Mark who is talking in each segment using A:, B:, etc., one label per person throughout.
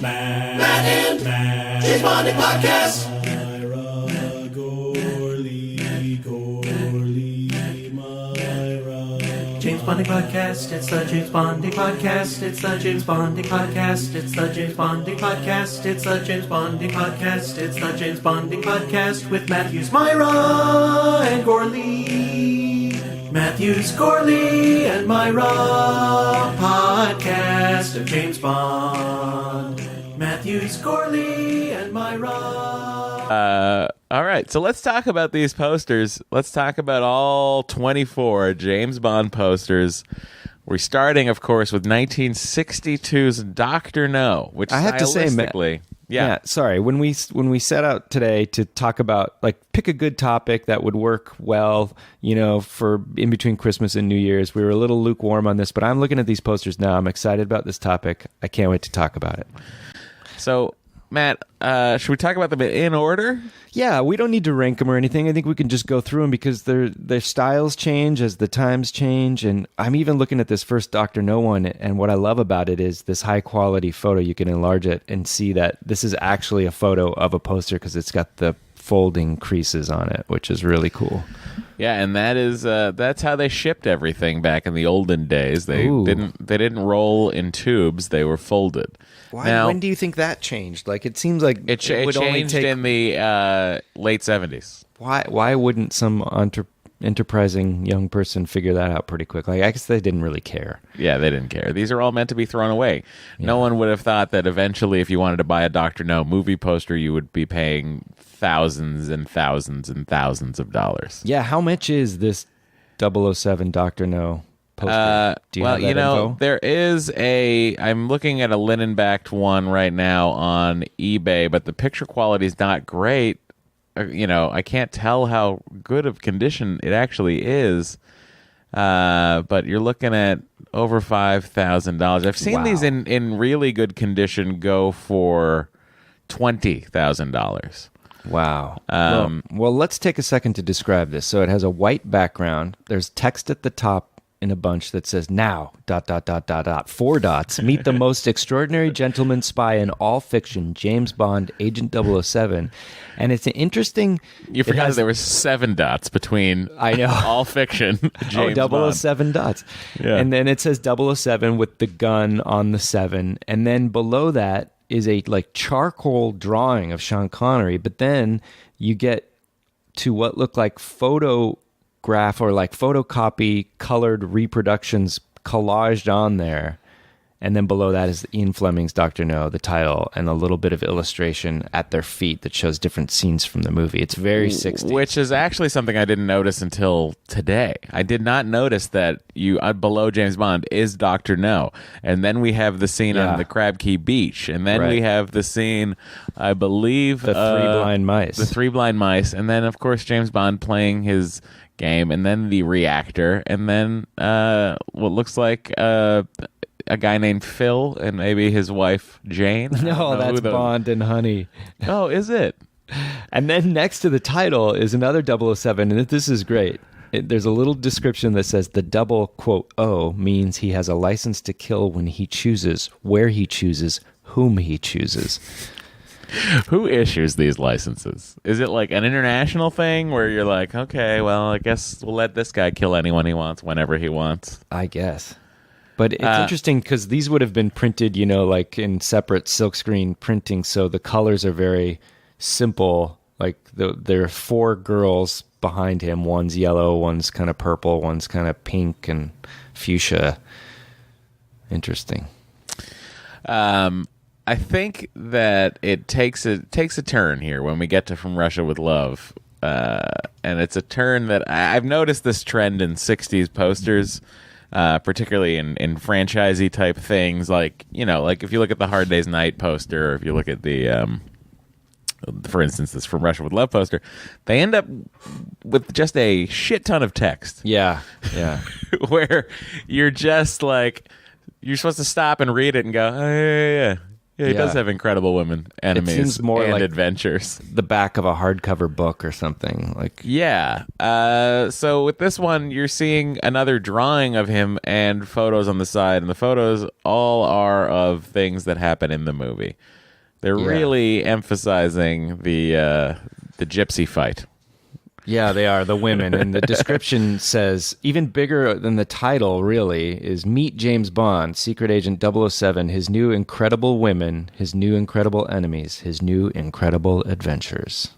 A: James Bonding Podcast. James Bonding Podcast. It's the James Bonding Podcast. It's the James Bonding Podcast. It's the James Bonding Podcast. It's the James Bonding Podcast. It's the James Bonding Podcast with Matthews, Myra, and Gorley. Matthews, Gorley, and Myra. Podcast of James Bond. Matthews, Gorley, and Myra.
B: All right, so let's talk about these posters. Let's talk about all 24 James Bond posters. We're starting, of course, with 1962's Dr. No, which
C: I have to say,
B: stylistically...
C: Matt, sorry. When we set out today to talk about, pick a good topic that would work well, for in between Christmas and New Year's, we were a little lukewarm on this, but I'm looking at these posters now. I'm excited about this topic. I can't wait to talk about it.
B: So, Matt, should we talk about them in order?
C: Yeah, we don't need to rank them or anything. I think we can just go through them because their styles change as the times change. And I'm even looking at this first Dr. No one, and what I love about it is this high-quality photo. You can enlarge it and see that this is actually a photo of a poster because it's got the folding creases on it, which is really cool.
B: Yeah, and that's how they shipped everything back in the olden days. They didn't roll in tubes; they were folded.
C: Why?
B: Now,
C: when do you think that changed? It seems like
B: it would changed only take... in the late 70s.
C: Why wouldn't some enterprising young person figure that out pretty quickly? I guess they didn't really care.
B: Yeah, they didn't care. These are all meant to be thrown away. Yeah. No one would have thought that eventually, if you wanted to buy a Dr. No movie poster, you would be paying thousands and thousands and thousands of dollars.
C: Yeah, how much is this 007 Dr. No poster? Do you have that info?
B: There is I'm looking at a linen-backed one right now on eBay, but the picture quality is not great. I can't tell how good of condition it actually is. But you're looking at over $5,000. I've seen these in really good condition go for $20,000.
C: Wow. Well, let's take a second to describe this. So it has a white background. There's text at the top in a bunch that says, now, ... 4 dots, meet the most extraordinary gentleman spy in all fiction, James Bond, Agent 007. And it's an interesting...
B: You forgot there were 7 dots between all fiction, James
C: 007 dots. Yeah. And then it says 007 with the gun on the 7. And then below that is a charcoal drawing of Sean Connery. But then you get to what look like photograph or photocopy colored reproductions collaged on there. And then below that is Ian Fleming's Dr. No, the title, and a little bit of illustration at their feet that shows different scenes from the movie. It's very 60s.
B: Which is actually something I didn't notice until today. I did not notice that below James Bond is Dr. No. And then we have the scene on the Crab Key Beach. And then we have the scene, I believe...
C: The Three Blind Mice.
B: The Three Blind Mice. And then, of course, James Bond playing his game. And then the reactor. And then what looks like... a guy named Phil and maybe his wife Jane.
C: No, that's Bond and Honey.
B: Oh, is it?
C: And then next to the title is another 007, and this is great. There's a little description that says the double, quote, O means he has a license to kill when he chooses, where he chooses, whom he chooses.
B: Who issues these licenses? Is it like an international thing where you're like, okay, well, I guess we'll let this guy kill anyone he wants whenever he wants?
C: I guess. But it's interesting because these would have been printed, in separate silkscreen printing, so the colors are very simple. There are 4 girls behind him. One's yellow, one's kind of purple, one's kind of pink and fuchsia. Interesting.
B: I think that it takes a turn here when we get to From Russia with Love. And it's a turn that I've noticed this trend in 60s posters. Particularly in franchisey type things, like if you look at the Hard Day's Night poster, or if you look at the, for instance, this From Russia with Love poster, they end up with just a shit ton of text.
C: Yeah.
B: Where you're just you're supposed to stop and read it and go, oh, yeah. Yeah, he does have incredible women enemies
C: seems more
B: and
C: like
B: adventures.
C: the back of a hardcover book or something.
B: And adventures.
C: The back of a hardcover book or something. Like,
B: Yeah. So with this one, you're seeing another drawing of him and photos on the side, and the photos all are of things that happen in the movie. They're really emphasizing the gypsy fight.
C: yeah, they are the women. And the description says, even bigger than the title, really, is Meet James Bond, Secret Agent 007, his new incredible women, his new incredible enemies, his new incredible adventures.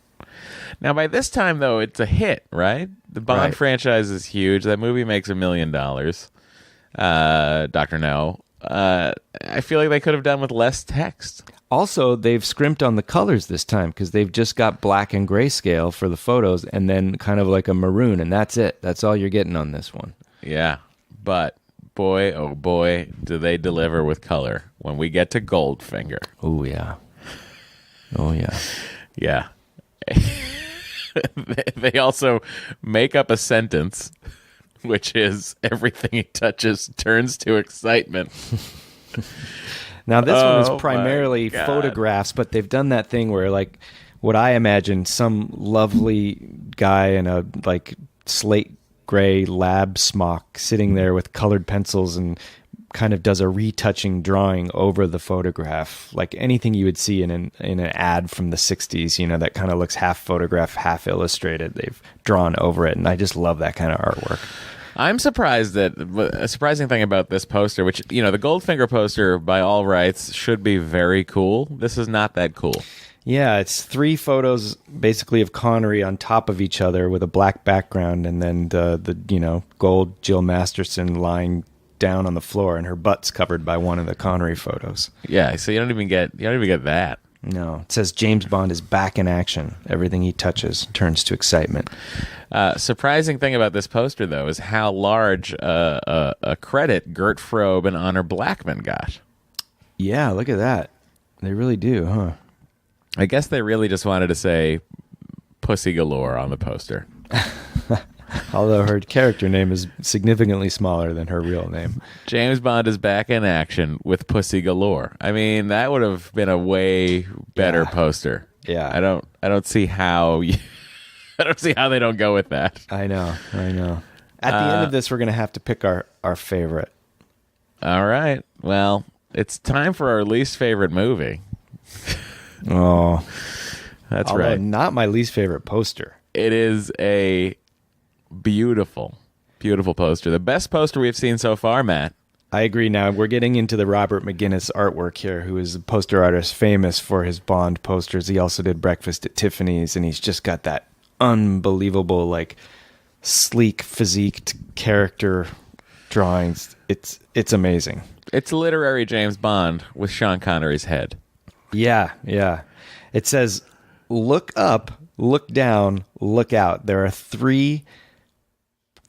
B: Now, by this time, though, it's a hit, right? The Bond franchise is huge. That movie makes $1 million. Dr. No. I feel like they could have done with less text.
C: Also, they've scrimped on the colors this time because they've just got black and grayscale for the photos and then kind of like a maroon, and that's it. That's all you're getting on this one.
B: Yeah, but boy, oh boy, do they deliver with color when we get to Goldfinger.
C: Oh, yeah. Oh, yeah.
B: Yeah. They also make up a sentence, which is everything he touches turns to excitement.
C: Now, this one is primarily photographs, but they've done that thing where, like, what I imagine some lovely guy in a, like, slate gray lab smock sitting there with colored pencils and kind of does a retouching drawing over the photograph, like anything you would see in an ad from the 60s, you know, that kind of looks half photograph, half illustrated. They've drawn over it, and I just love that kind of artwork.
B: I'm surprised that a surprising thing about this poster, which, you know, the Goldfinger poster by all rights should be very cool. This is not that cool.
C: Yeah, it's 3 photos basically of Connery on top of each other with a black background, and then the you know, gold Jill Masterson lying down on the floor, and her butt's covered by one of the Connery photos.
B: Yeah, so you don't even get that.
C: No, it says James Bond is back in action. Everything he touches turns to excitement.
B: Surprising thing about this poster, though, is how large a credit Gert Frobe and Honor Blackman got. Yeah,
C: look at that. They really do, huh?
B: I guess they really just wanted to say Pussy Galore on the poster.
C: Although her character name is significantly smaller than her real name.
B: James Bond is back in action with Pussy Galore. I mean, that would have been a way better poster.
C: Yeah.
B: I don't see how I don't see how they don't go with that.
C: I know. At the end of this, we're going to have to pick our favorite.
B: All right. Well, it's time for our least favorite movie.
C: Oh.
B: That's right.
C: Not my least favorite poster.
B: It is a beautiful, beautiful poster. The best poster we've seen so far, Matt.
C: I agree. Now we're getting into the Robert McGuinness artwork here, who is a poster artist famous for his Bond posters. He also did Breakfast at Tiffany's, and he's just got that unbelievable, like, sleek, physiqued character drawings. It's amazing.
B: It's literary James Bond with Sean Connery's head.
C: Yeah. It says, look up, look down, look out. There are 3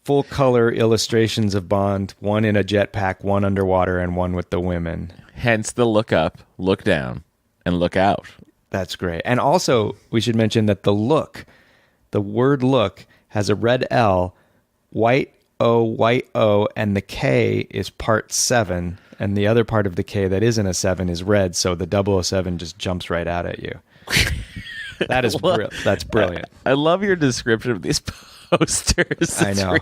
C: full-color illustrations of Bond, one in a jetpack, one underwater, and one with the women.
B: Hence the look up, look down, and look out.
C: That's great. And also, we should mention that the word look, has a red L, white O, and the K is part 7, and the other part of the K that isn't a 7 is red, so the 007 just jumps right out at you. That is that's brilliant.
B: I love your description of these posters.
C: I know.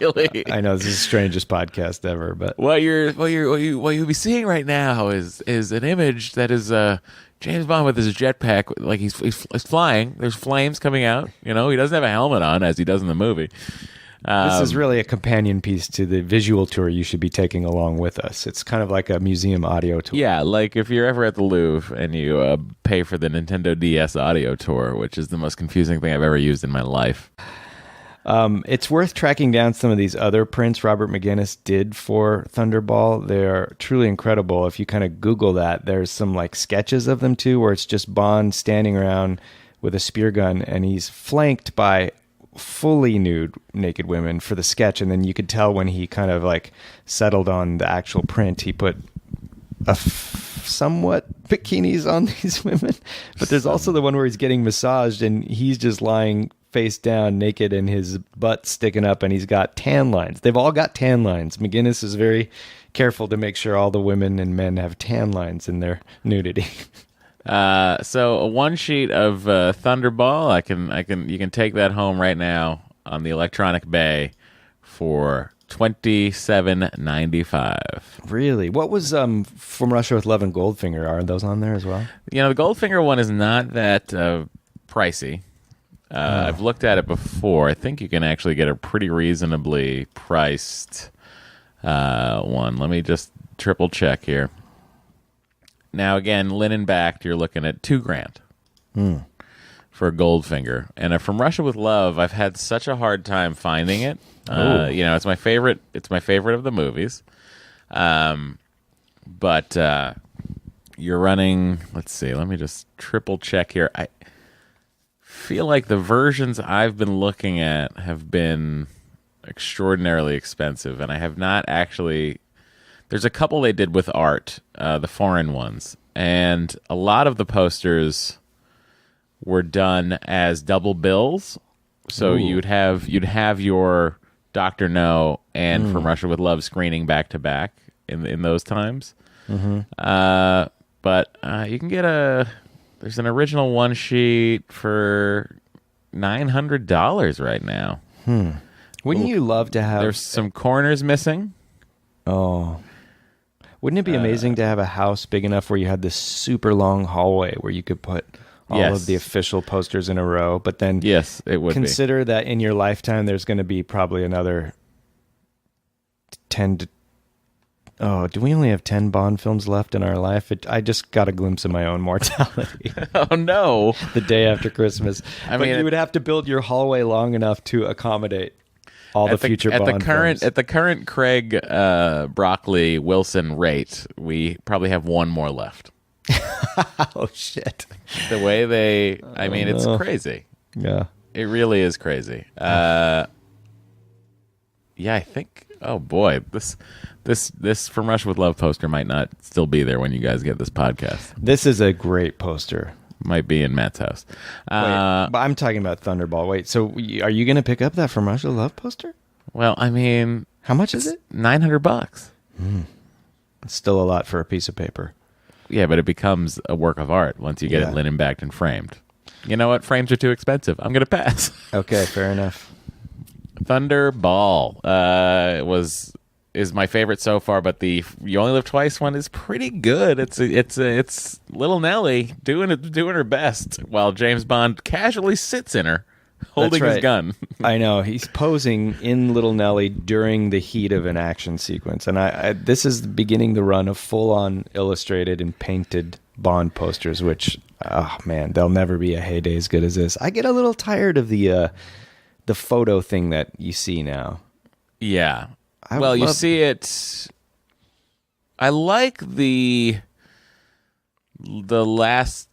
C: I know this is the strangest podcast ever, but
B: what you'll be seeing right now is an image that is James Bond with his jetpack, like he's flying. There's flames coming out. You know, he doesn't have a helmet on as he does in the movie.
C: This is really a companion piece to the visual tour you should be taking along with us. It's kind of like a museum audio tour.
B: Yeah, like if you're ever at the Louvre and you pay for the Nintendo DS audio tour, which is the most confusing thing I've ever used in my life.
C: It's worth tracking down some of these other prints Robert McGuinness did for Thunderball. They're truly incredible. If you kind of Google that, there's some like sketches of them too, where it's just Bond standing around with a spear gun, and he's flanked by fully nude naked women for the sketch. And then you could tell when he kind of like settled on the actual print, he put somewhat bikinis on these women. But there's also the one where he's getting massaged and he's just lying face down naked and his butt sticking up, and he's got tan lines. They've all got tan lines. McGuinness is very careful to make sure all the women and men have tan lines in their nudity.
B: So a one sheet of Thunderball, you can take that home right now on the electronic bay for $27.95.
C: Really? What was From Russia with Love and Goldfinger? Are those on there as well?
B: You know, the Goldfinger one is not that pricey. I've looked at it before. I think you can actually get a pretty reasonably priced one. Let me just triple check here. Now, again, linen backed, you're looking at $2,000 for a Goldfinger. And From Russia with Love, I've had such a hard time finding it. You know, it's my favorite. It's my favorite of the movies. But you're running. Let's see. Let me just triple check here. I feel like the versions I've been looking at have been extraordinarily expensive, and I have not actually. There's a couple they did with art, the foreign ones, and a lot of the posters were done as double bills. So you'd have your Dr. No and From Russia with Love screening back to back in those times. But you can get there's an original one sheet for $900 right now.
C: Wouldn't you love to have?
B: There's some corners missing.
C: Oh. Wouldn't it be amazing to have a house big enough where you had this super long hallway where you could put all of the official posters in a row, but then
B: yes, it would
C: consider that in your lifetime there's going to be probably another 10 to... Oh, do we only have 10 Bond films left in our life? I just got a glimpse of my own mortality.
B: Oh, no.
C: The day after Christmas.
B: I mean,
C: you would have to build your hallway long enough to accommodate all the future Bond films.
B: At the current Craig Broccoli Wilson rate, we probably have one more left.
C: Oh, shit.
B: The way it's crazy.
C: Yeah.
B: It really is crazy. Yeah, I think, oh boy, this From Russia with Love poster might not still be there when you guys get this podcast.
C: This is a great poster.
B: Might be in Matt's house.
C: But I'm talking about Thunderball. Wait, so are you going to pick up that From Russia with Love poster?
B: Well, I mean...
C: How much is it?
B: $900.
C: It's still a lot for a piece of paper.
B: Yeah, but it becomes a work of art once you get it linen backed and framed. You know what? Frames are too expensive. I'm going to pass. Okay,
C: fair enough.
B: Thunderball is my favorite so far, but the You Only Live Twice one is pretty good. It's Little Nelly doing her best while James Bond casually sits in her, holding his gun.
C: I know, he's posing in Little Nelly during the heat of an action sequence, and this is beginning the run of full-on illustrated and painted Bond posters, which, oh man, there'll never be a heyday as good as this. I get a little tired of the photo thing that you see now.
B: Yeah. You see it. I like the last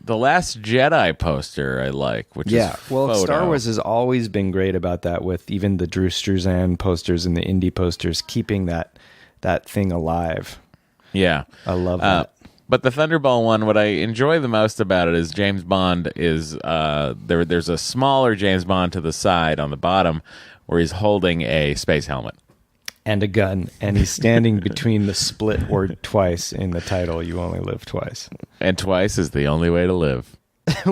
B: Jedi poster. I like, which is photo.
C: Star Wars has always been great about that, with even the Drew Struzan posters and the indie posters, keeping that thing alive.
B: Yeah,
C: I love that.
B: But the Thunderball one, what I enjoy the most about it is James Bond is there's a smaller James Bond to the side on the bottom, where he's holding a space helmet.
C: And a gun. And he's standing between the split word twice in the title, You Only Live Twice.
B: And twice is the only way to live.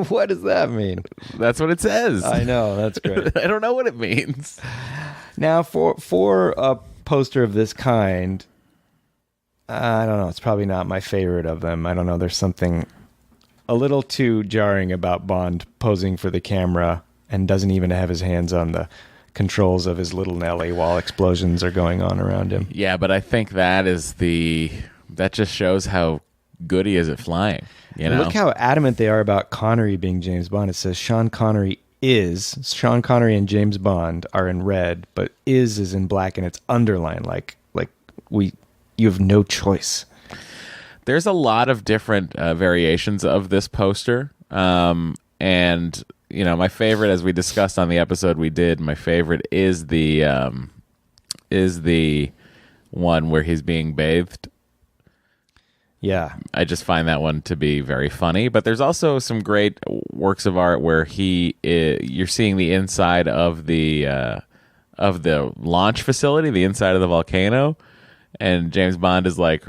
C: What does that mean?
B: That's what it says.
C: I know, that's great.
B: I don't know what it means.
C: Now, for a poster of this kind, I don't know, it's probably not my favorite of them. I don't know, there's something a little too jarring about Bond posing for the camera and doesn't even have his hands on the controls of his Little Nelly while explosions are going on around him.
B: Yeah, but I think that just shows how good he is at flying. You know?
C: Look how adamant they are about Connery being James Bond. It says Sean Connery and James Bond are in red, but is in black, and it's underlined you have no choice.
B: There's a lot of different variations of this poster, and you know, my favorite, as we discussed on the episode we did, my favorite is the one where he's being bathed.
C: Yeah,
B: I just find that one to be very funny. But there's also some great works of art where you're seeing the inside of the launch facility, the inside of the volcano, and James Bond is like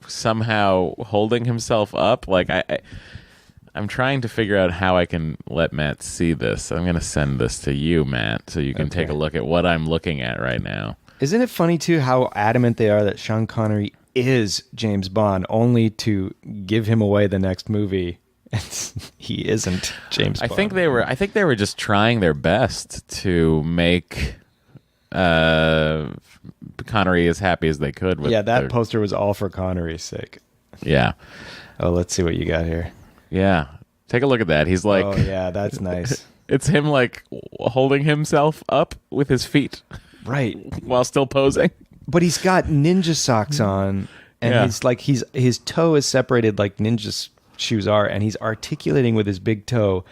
B: somehow holding himself up. Like I'm trying to figure out how I can let Matt see this. I'm going to send this to you, Matt, so you can take a look at what I'm looking at right now.
C: Isn't it funny, too, how adamant they are that Sean Connery is James Bond, only to give him away the next movie? He isn't James Bond.
B: I think they were just trying their best to make Connery as happy as they could. With
C: that poster was all for Connery's sake.
B: Yeah.
C: Oh, let's see what you got here.
B: Yeah. Take a look at that. He's like...
C: Oh, yeah, that's nice.
B: It's him, like, holding himself up with his feet.
C: Right.
B: While still posing.
C: But he's got ninja socks on, and his toe is separated like ninja shoes are, and he's articulating with his big toe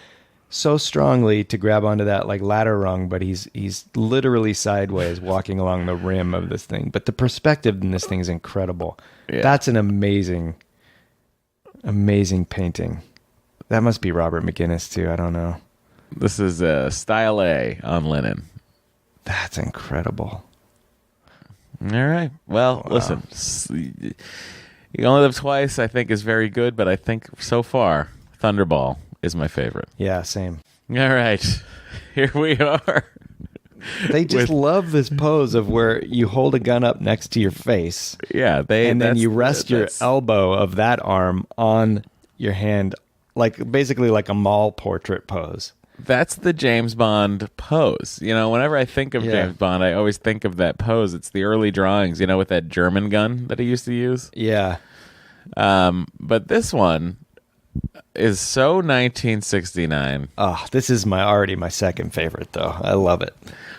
C: so strongly to grab onto that, like, ladder rung, but he's literally sideways walking along the rim of this thing. But the perspective in this thing is incredible. Yeah. That's an amazing painting. That must be Robert McGinnis too. I don't know.
B: This is Style A on linen.
C: That's incredible.
B: All right. Well, listen. You Only Live Twice, I think, is very good, but I think so far, Thunderball is my favorite.
C: Yeah, same.
B: All right. Here we are.
C: They just love this pose of where you hold a gun up next to your face.
B: Yeah,
C: and then you rest your elbow of that arm on your hand, like basically like a mall portrait pose.
B: That's the James Bond pose. You know, whenever I think of James Bond, I always think of that pose. It's the early drawings, you know, with that German gun that he used to use.
C: Yeah.
B: But this one is so 1969.
C: Oh, this is already my second favorite, though. I love it.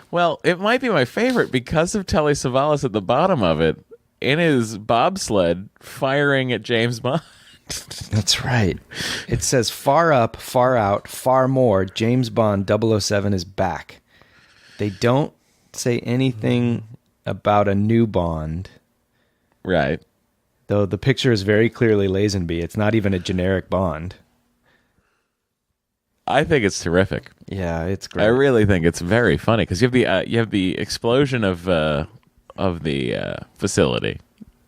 B: Well, it might be my favorite because of Telly Savalas at the bottom of it in his bobsled firing at James Bond.
C: That's right. It says far up, far out, far more. James Bond 007 is back. They don't say anything about a new Bond.
B: Right.
C: Though the picture is very clearly Lazenby. It's not even a generic Bond.
B: I think it's terrific.
C: Yeah, it's great.
B: I really think it's very funny because you have the explosion of the facility.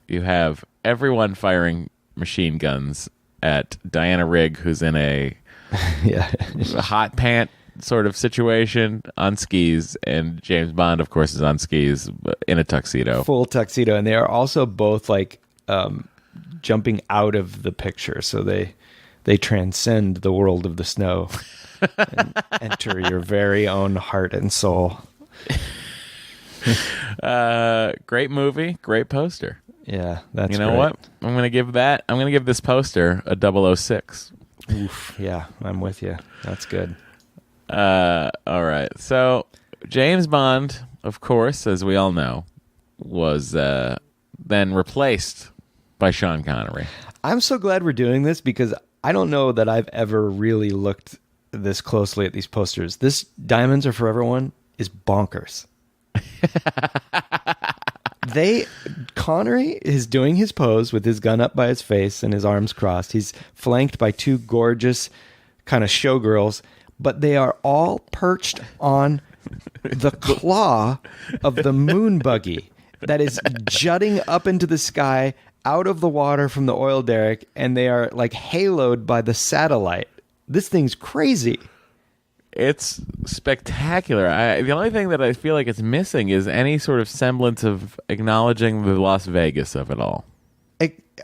B: You have everyone firing machine guns at Diana Rigg, who's in a hot pant sort of situation on skis, and James Bond, of course, is on skis in a tuxedo,
C: full tuxedo, and they are also both like jumping out of the picture, so they transcend the world of the snow and enter your very own heart and soul.
B: Great movie, great poster.
C: Yeah, that's
B: you know
C: great.
B: What? I'm going to give this poster a 006.
C: Oof, yeah, I'm with you. That's good.
B: All right. So James Bond, of course, as we all know, was then replaced by Sean Connery.
C: I'm so glad we're doing this because I don't know that I've ever really looked this closely at these posters. This Diamonds Are Forever one is bonkers. Connery is doing his pose with his gun up by his face and his arms crossed. He's flanked by two gorgeous kind of showgirls, but they are all perched on the claw of the moon buggy that is jutting up into the sky out of the water from the oil derrick, and they are like haloed by the satellite. This thing's crazy.
B: It's spectacular. The only thing that I feel like it's missing is any sort of semblance of acknowledging the Las Vegas of it all.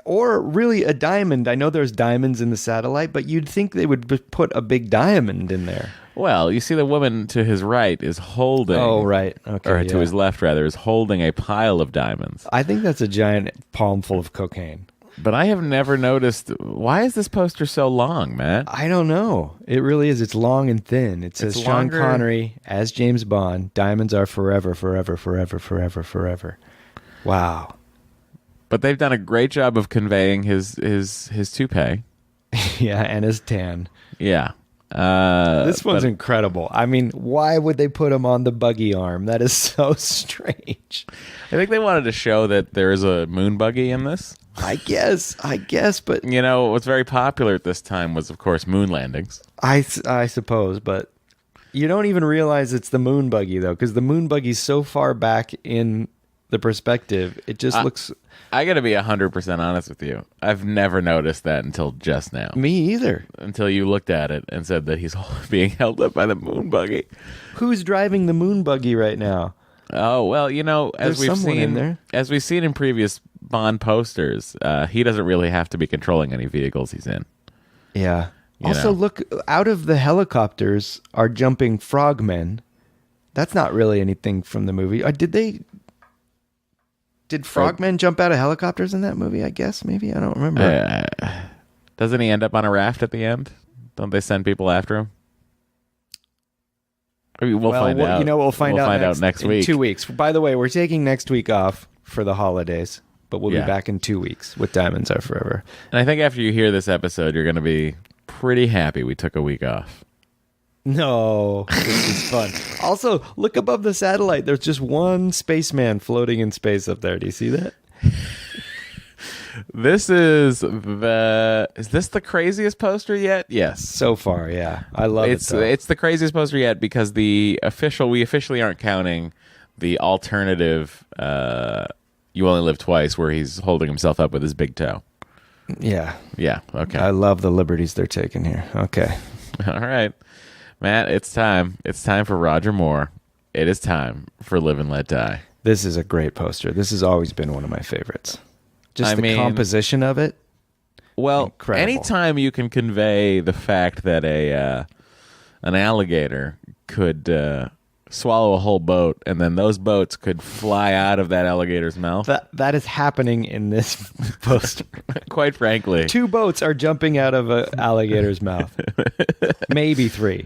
C: Or really a diamond. I know there's diamonds in the satellite, but you'd think they would put a big diamond in there.
B: Well, you see the woman to his right is holding...
C: Oh, right. Okay,
B: or to his left, rather, is holding a pile of diamonds.
C: I think that's a giant palm full of cocaine.
B: But I have never noticed... Why is this poster so long, Matt?
C: I don't know. It really is. It's long and thin. It says Sean Connery as James Bond. Diamonds are forever, forever, forever, forever, forever. Wow.
B: But they've done a great job of conveying his toupee.
C: Yeah, and his tan.
B: Yeah.
C: This one's incredible. I mean, why would they put him on the buggy arm? That is so strange.
B: I think they wanted to show that there is a moon buggy in this.
C: I guess, but...
B: You know, what's very popular at this time was, of course, moon landings.
C: I suppose, but you don't even realize it's the moon buggy, though, because the moon buggy's so far back in the perspective, it just looks...
B: I got to be 100% honest with you. I've never noticed that until just now.
C: Me either.
B: Until you looked at it and said that he's being held up by the moon buggy.
C: Who's driving the moon buggy right now?
B: Oh, well, as
C: There's someone in there.
B: As we've seen in previous Bond posters, he doesn't really have to be controlling any vehicles he's in.
C: Yeah. Also, look, out of the helicopters are jumping frogmen. That's not really anything from the movie. Did frogmen jump out of helicopters in that movie? I guess, maybe. I don't remember.
B: Doesn't he end up on a raft at the end? Don't they send people after him? I mean, we'll find out.
C: We'll find out
B: next week.
C: In 2 weeks. By the way, we're taking next week off for the holidays, but we'll be back in 2 weeks with Diamonds Are Forever.
B: And I think after you hear this episode, you're going to be pretty happy we took a week off.
C: No, this is fun. Also, look above the satellite. There's just one spaceman floating in space up there. Do you see that?
B: Is this the craziest poster yet? Yes.
C: So far, yeah. I love it.
B: It's the craziest poster yet because we officially aren't counting the alternative You Only Live Twice where he's holding himself up with his big toe.
C: Yeah.
B: Yeah, okay.
C: I love the liberties they're taking here. Okay.
B: All right. Matt, it's time. It's time for Roger Moore. It is time for Live and Let Die.
C: This is a great poster. This has always been one of my favorites. Just the composition of it.
B: Well,
C: incredible.
B: Anytime you can convey the fact that an alligator could swallow a whole boat, and then those boats could fly out of that alligator's mouth.
C: That is happening in this poster.
B: Quite frankly.
C: 2 boats are jumping out of an alligator's mouth. Maybe 3.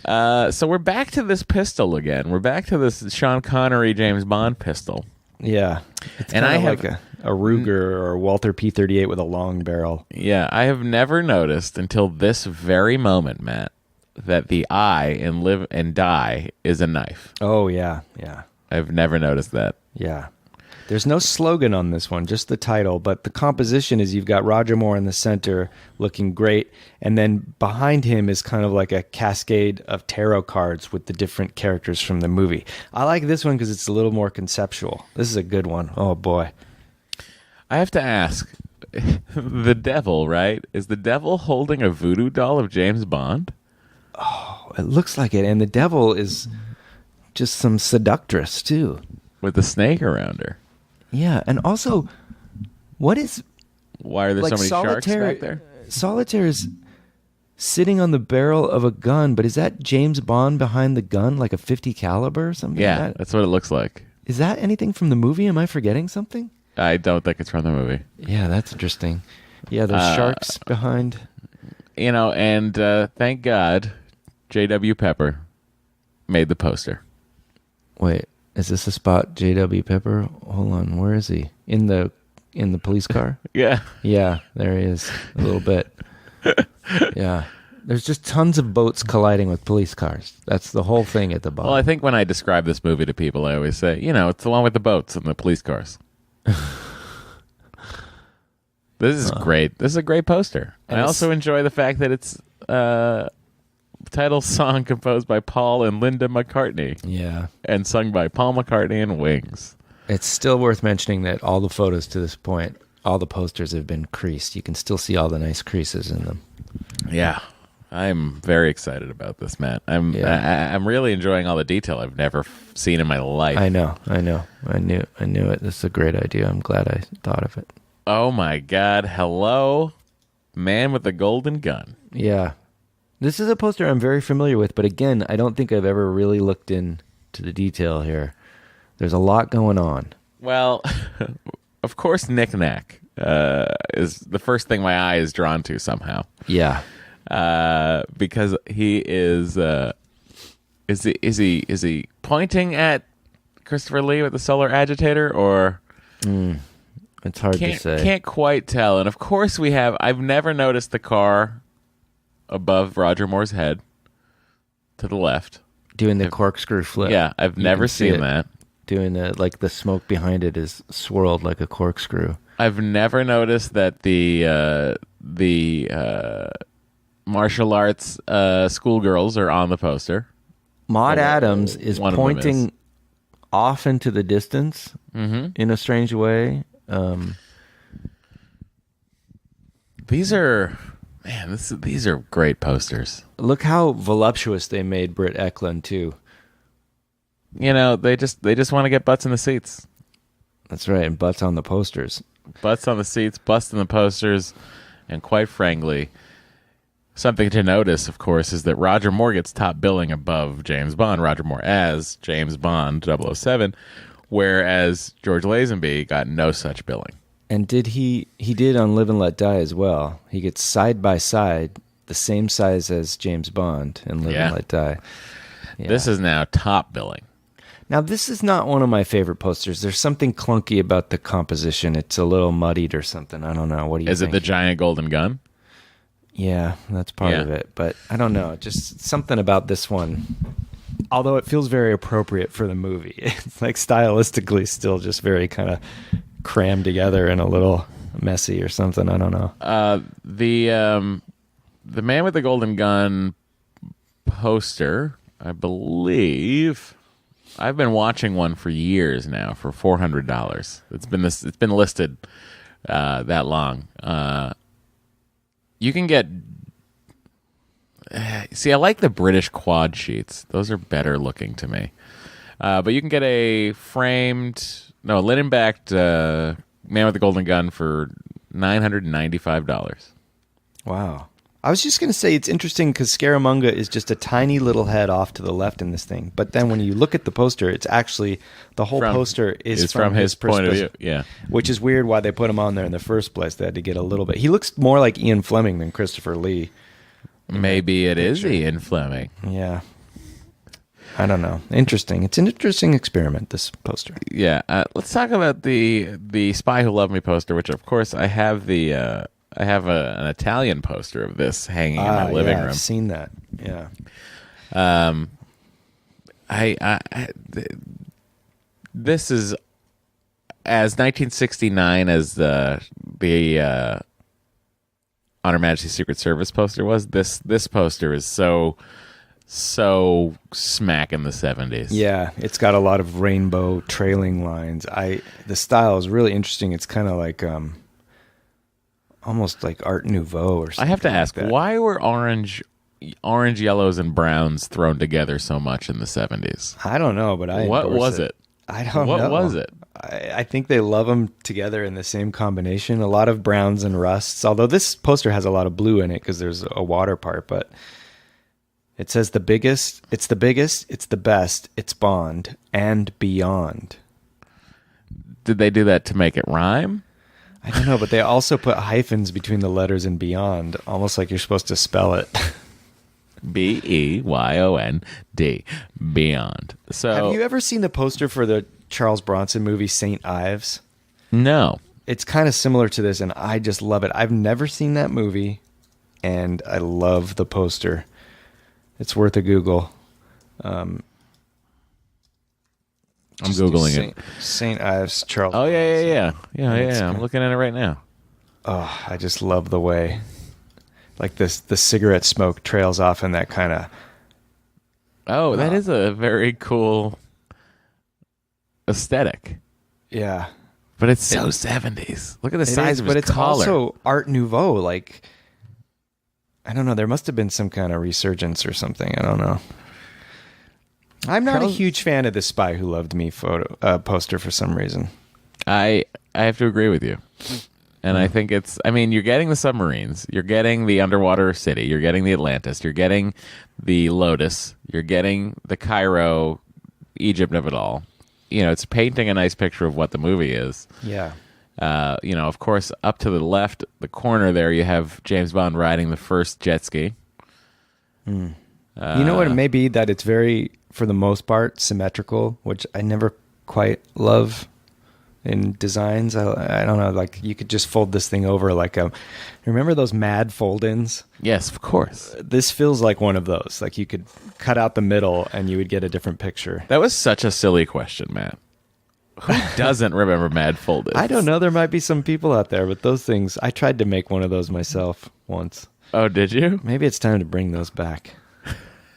B: So we're back to this pistol again. We're back to this Sean Connery James Bond pistol.
C: Yeah. It's kind of like a Ruger or a Walther P-38 with a long barrel.
B: Yeah, I have never noticed until this very moment, Matt, that the I in Live and Die is a knife.
C: Oh, yeah, yeah.
B: I've never noticed that.
C: Yeah. There's no slogan on this one, just the title, but the composition is you've got Roger Moore in the center looking great, and then behind him is kind of like a cascade of tarot cards with the different characters from the movie. I like this one because it's a little more conceptual. This is a good one. Oh, boy.
B: I have to ask, the devil, right? Is the devil holding a voodoo doll of James Bond?
C: Oh, it looks like it, and the devil is just some seductress, too.
B: With the snake around her.
C: Yeah, and also, why are
B: there so many sharks back there?
C: Solitaire is sitting on the barrel of a gun, but is that James Bond behind the gun, like a .50 caliber or something?
B: Yeah,
C: like that?
B: That's what it looks like.
C: Is that anything from the movie? Am I forgetting something?
B: I don't think it's from the movie.
C: Yeah, that's interesting. Yeah, there's sharks behind.
B: And thank God, J.W. Pepper made the poster.
C: Wait. Is this a spot, J.W. Pepper? Hold on, where is he? In the police car?
B: Yeah.
C: Yeah, there he is. A little bit. Yeah. There's just tons of boats colliding with police cars. That's the whole thing at the bottom.
B: Well, I think when I describe this movie to people, I always say, it's the one with the boats and the police cars. This is great. This is a great poster. I also enjoy the fact that it's title song composed by Paul and Linda McCartney.
C: Yeah.
B: And sung by Paul McCartney and Wings.
C: It's still worth mentioning that all the photos to this point, all the posters have been creased. You can still see all the nice creases in them.
B: Yeah. I'm very excited about this, Matt. I'm really enjoying all the detail I've never seen in my life.
C: I know. I knew it. This is a great idea. I'm glad I thought of it.
B: Oh my God. Hello, man with the golden gun.
C: Yeah. This is a poster I'm very familiar with, but again, I don't think I've ever really looked into the detail here. There's a lot going on.
B: Well, of course, Knick Knack is the first thing my eye is drawn to somehow.
C: Yeah.
B: Because he is he pointing at Christopher Lee with the solar agitator, or
C: it's hard to say.
B: Can't quite tell. And of course, I've never noticed the car above Roger Moore's head to the left
C: doing the corkscrew flip.
B: Yeah, I've never seen that.
C: Doing like the smoke behind it is swirled like a corkscrew.
B: I've never noticed that the martial arts schoolgirls are on the poster.
C: Maud Adams is pointing off into the distance in a strange way.
B: These are great posters.
C: Look how voluptuous they made Britt Eklund too.
B: You know, they just want to get butts in the seats.
C: That's right, and butts on the posters.
B: Butts on the seats, butts in the posters, and quite frankly, something to notice, of course, is that Roger Moore gets top billing above James Bond. Roger Moore as James Bond 007, whereas George Lazenby got no such billing.
C: And he did on Live and Let Die as well. He gets side by side, the same size as James Bond in Live and Let Die. Yeah.
B: This is now top billing.
C: Now, this is not one of my favorite posters. There's something clunky about the composition. It's a little muddied or something. I don't know. What do you think?
B: Is it the giant golden gun?
C: Yeah, that's part of it. But I don't know. Just something about this one. Although it feels very appropriate for the movie. It's like stylistically still just very kind of crammed together and a little messy or something. I don't know.
B: The Man with the Golden Gun poster, I believe... I've been watching one for years now for $400. It's been listed that long. You can get. See, I like the British quad sheets. Those are better looking to me. But you can get a linen backed Man with the Golden Gun for $995.
C: Wow. I was just going to say it's interesting because Scaramanga is just a tiny little head off to the left in this thing. But then when you look at the poster, it's actually the whole poster is from his
B: point of view. Yeah.
C: Which is weird why they put him on there in the first place. They had to get a little bit. He looks more like Ian Fleming than Christopher Lee.
B: Maybe it is Ian Fleming.
C: Yeah. I don't know. Interesting. It's an interesting experiment, this poster.
B: Yeah. Let's talk about the Spy Who Loved Me poster, which, of course, I have an Italian poster of this hanging in my living room.
C: I've seen that. Yeah.
B: This is as 1969 as the On Her Majesty's Secret Service poster was. This poster is so smack in the 70s.
C: Yeah, it's got a lot of rainbow trailing lines. The style is really interesting. It's kind of like almost like Art Nouveau or something.
B: I have to ask,
C: like that.
B: why were orange, yellows, and browns thrown together so much in the 70s?
C: I don't know, but
B: what was it?
C: I don't know.
B: What was it?
C: I think they love them together in the same combination. A lot of browns and rusts, although this poster has a lot of blue in it because there's a water part, but it says it's the biggest, it's the best, it's Bond, and beyond.
B: Did they do that to make it rhyme?
C: I don't know, but they also put hyphens between the letters and beyond, almost like you're supposed to spell it.
B: Beyond. Beyond. So,
C: have you ever seen the poster for the Charles Bronson movie St. Ives?
B: No.
C: It's kind of similar to this, and I just love it. I've never seen that movie, and I love the poster. It's worth a Google.
B: I'm Googling it.
C: St. Ives, Charles.
B: Oh, yeah. I'm looking at it right now.
C: Oh, I just love the way, like the cigarette smoke trails off in that kind of.
B: Oh, that is a very cool aesthetic.
C: Yeah.
B: But it's so 70s. Look at the size of his collar.
C: But it's also Art Nouveau. Like, I don't know. There must have been some kind of resurgence or something. I don't know. I'm not a huge fan of the Spy Who Loved Me poster for some reason.
B: I have to agree with you. And I think you're getting the submarines, you're getting the underwater city, you're getting the Atlantis, you're getting the Lotus, you're getting the Cairo, Egypt of it all. You know, it's painting a nice picture of what the movie is.
C: Yeah.
B: Of course, up to the left, the corner there, you have James Bond riding the first jet ski.
C: You know what it may be? That it's very, for the most part, symmetrical, which I never quite love in designs. I don't know, like you could just fold this thing over like remember those Mad fold-ins?
B: Yes, of course.
C: This feels like one of those. Like you could cut out the middle and you would get a different picture.
B: That was such a silly question, Matt. Who doesn't remember Mad fold-ins?
C: I don't know. There might be some people out there, but those things, I tried to make one of those myself once.
B: Oh, did you?
C: Maybe it's time to bring those back.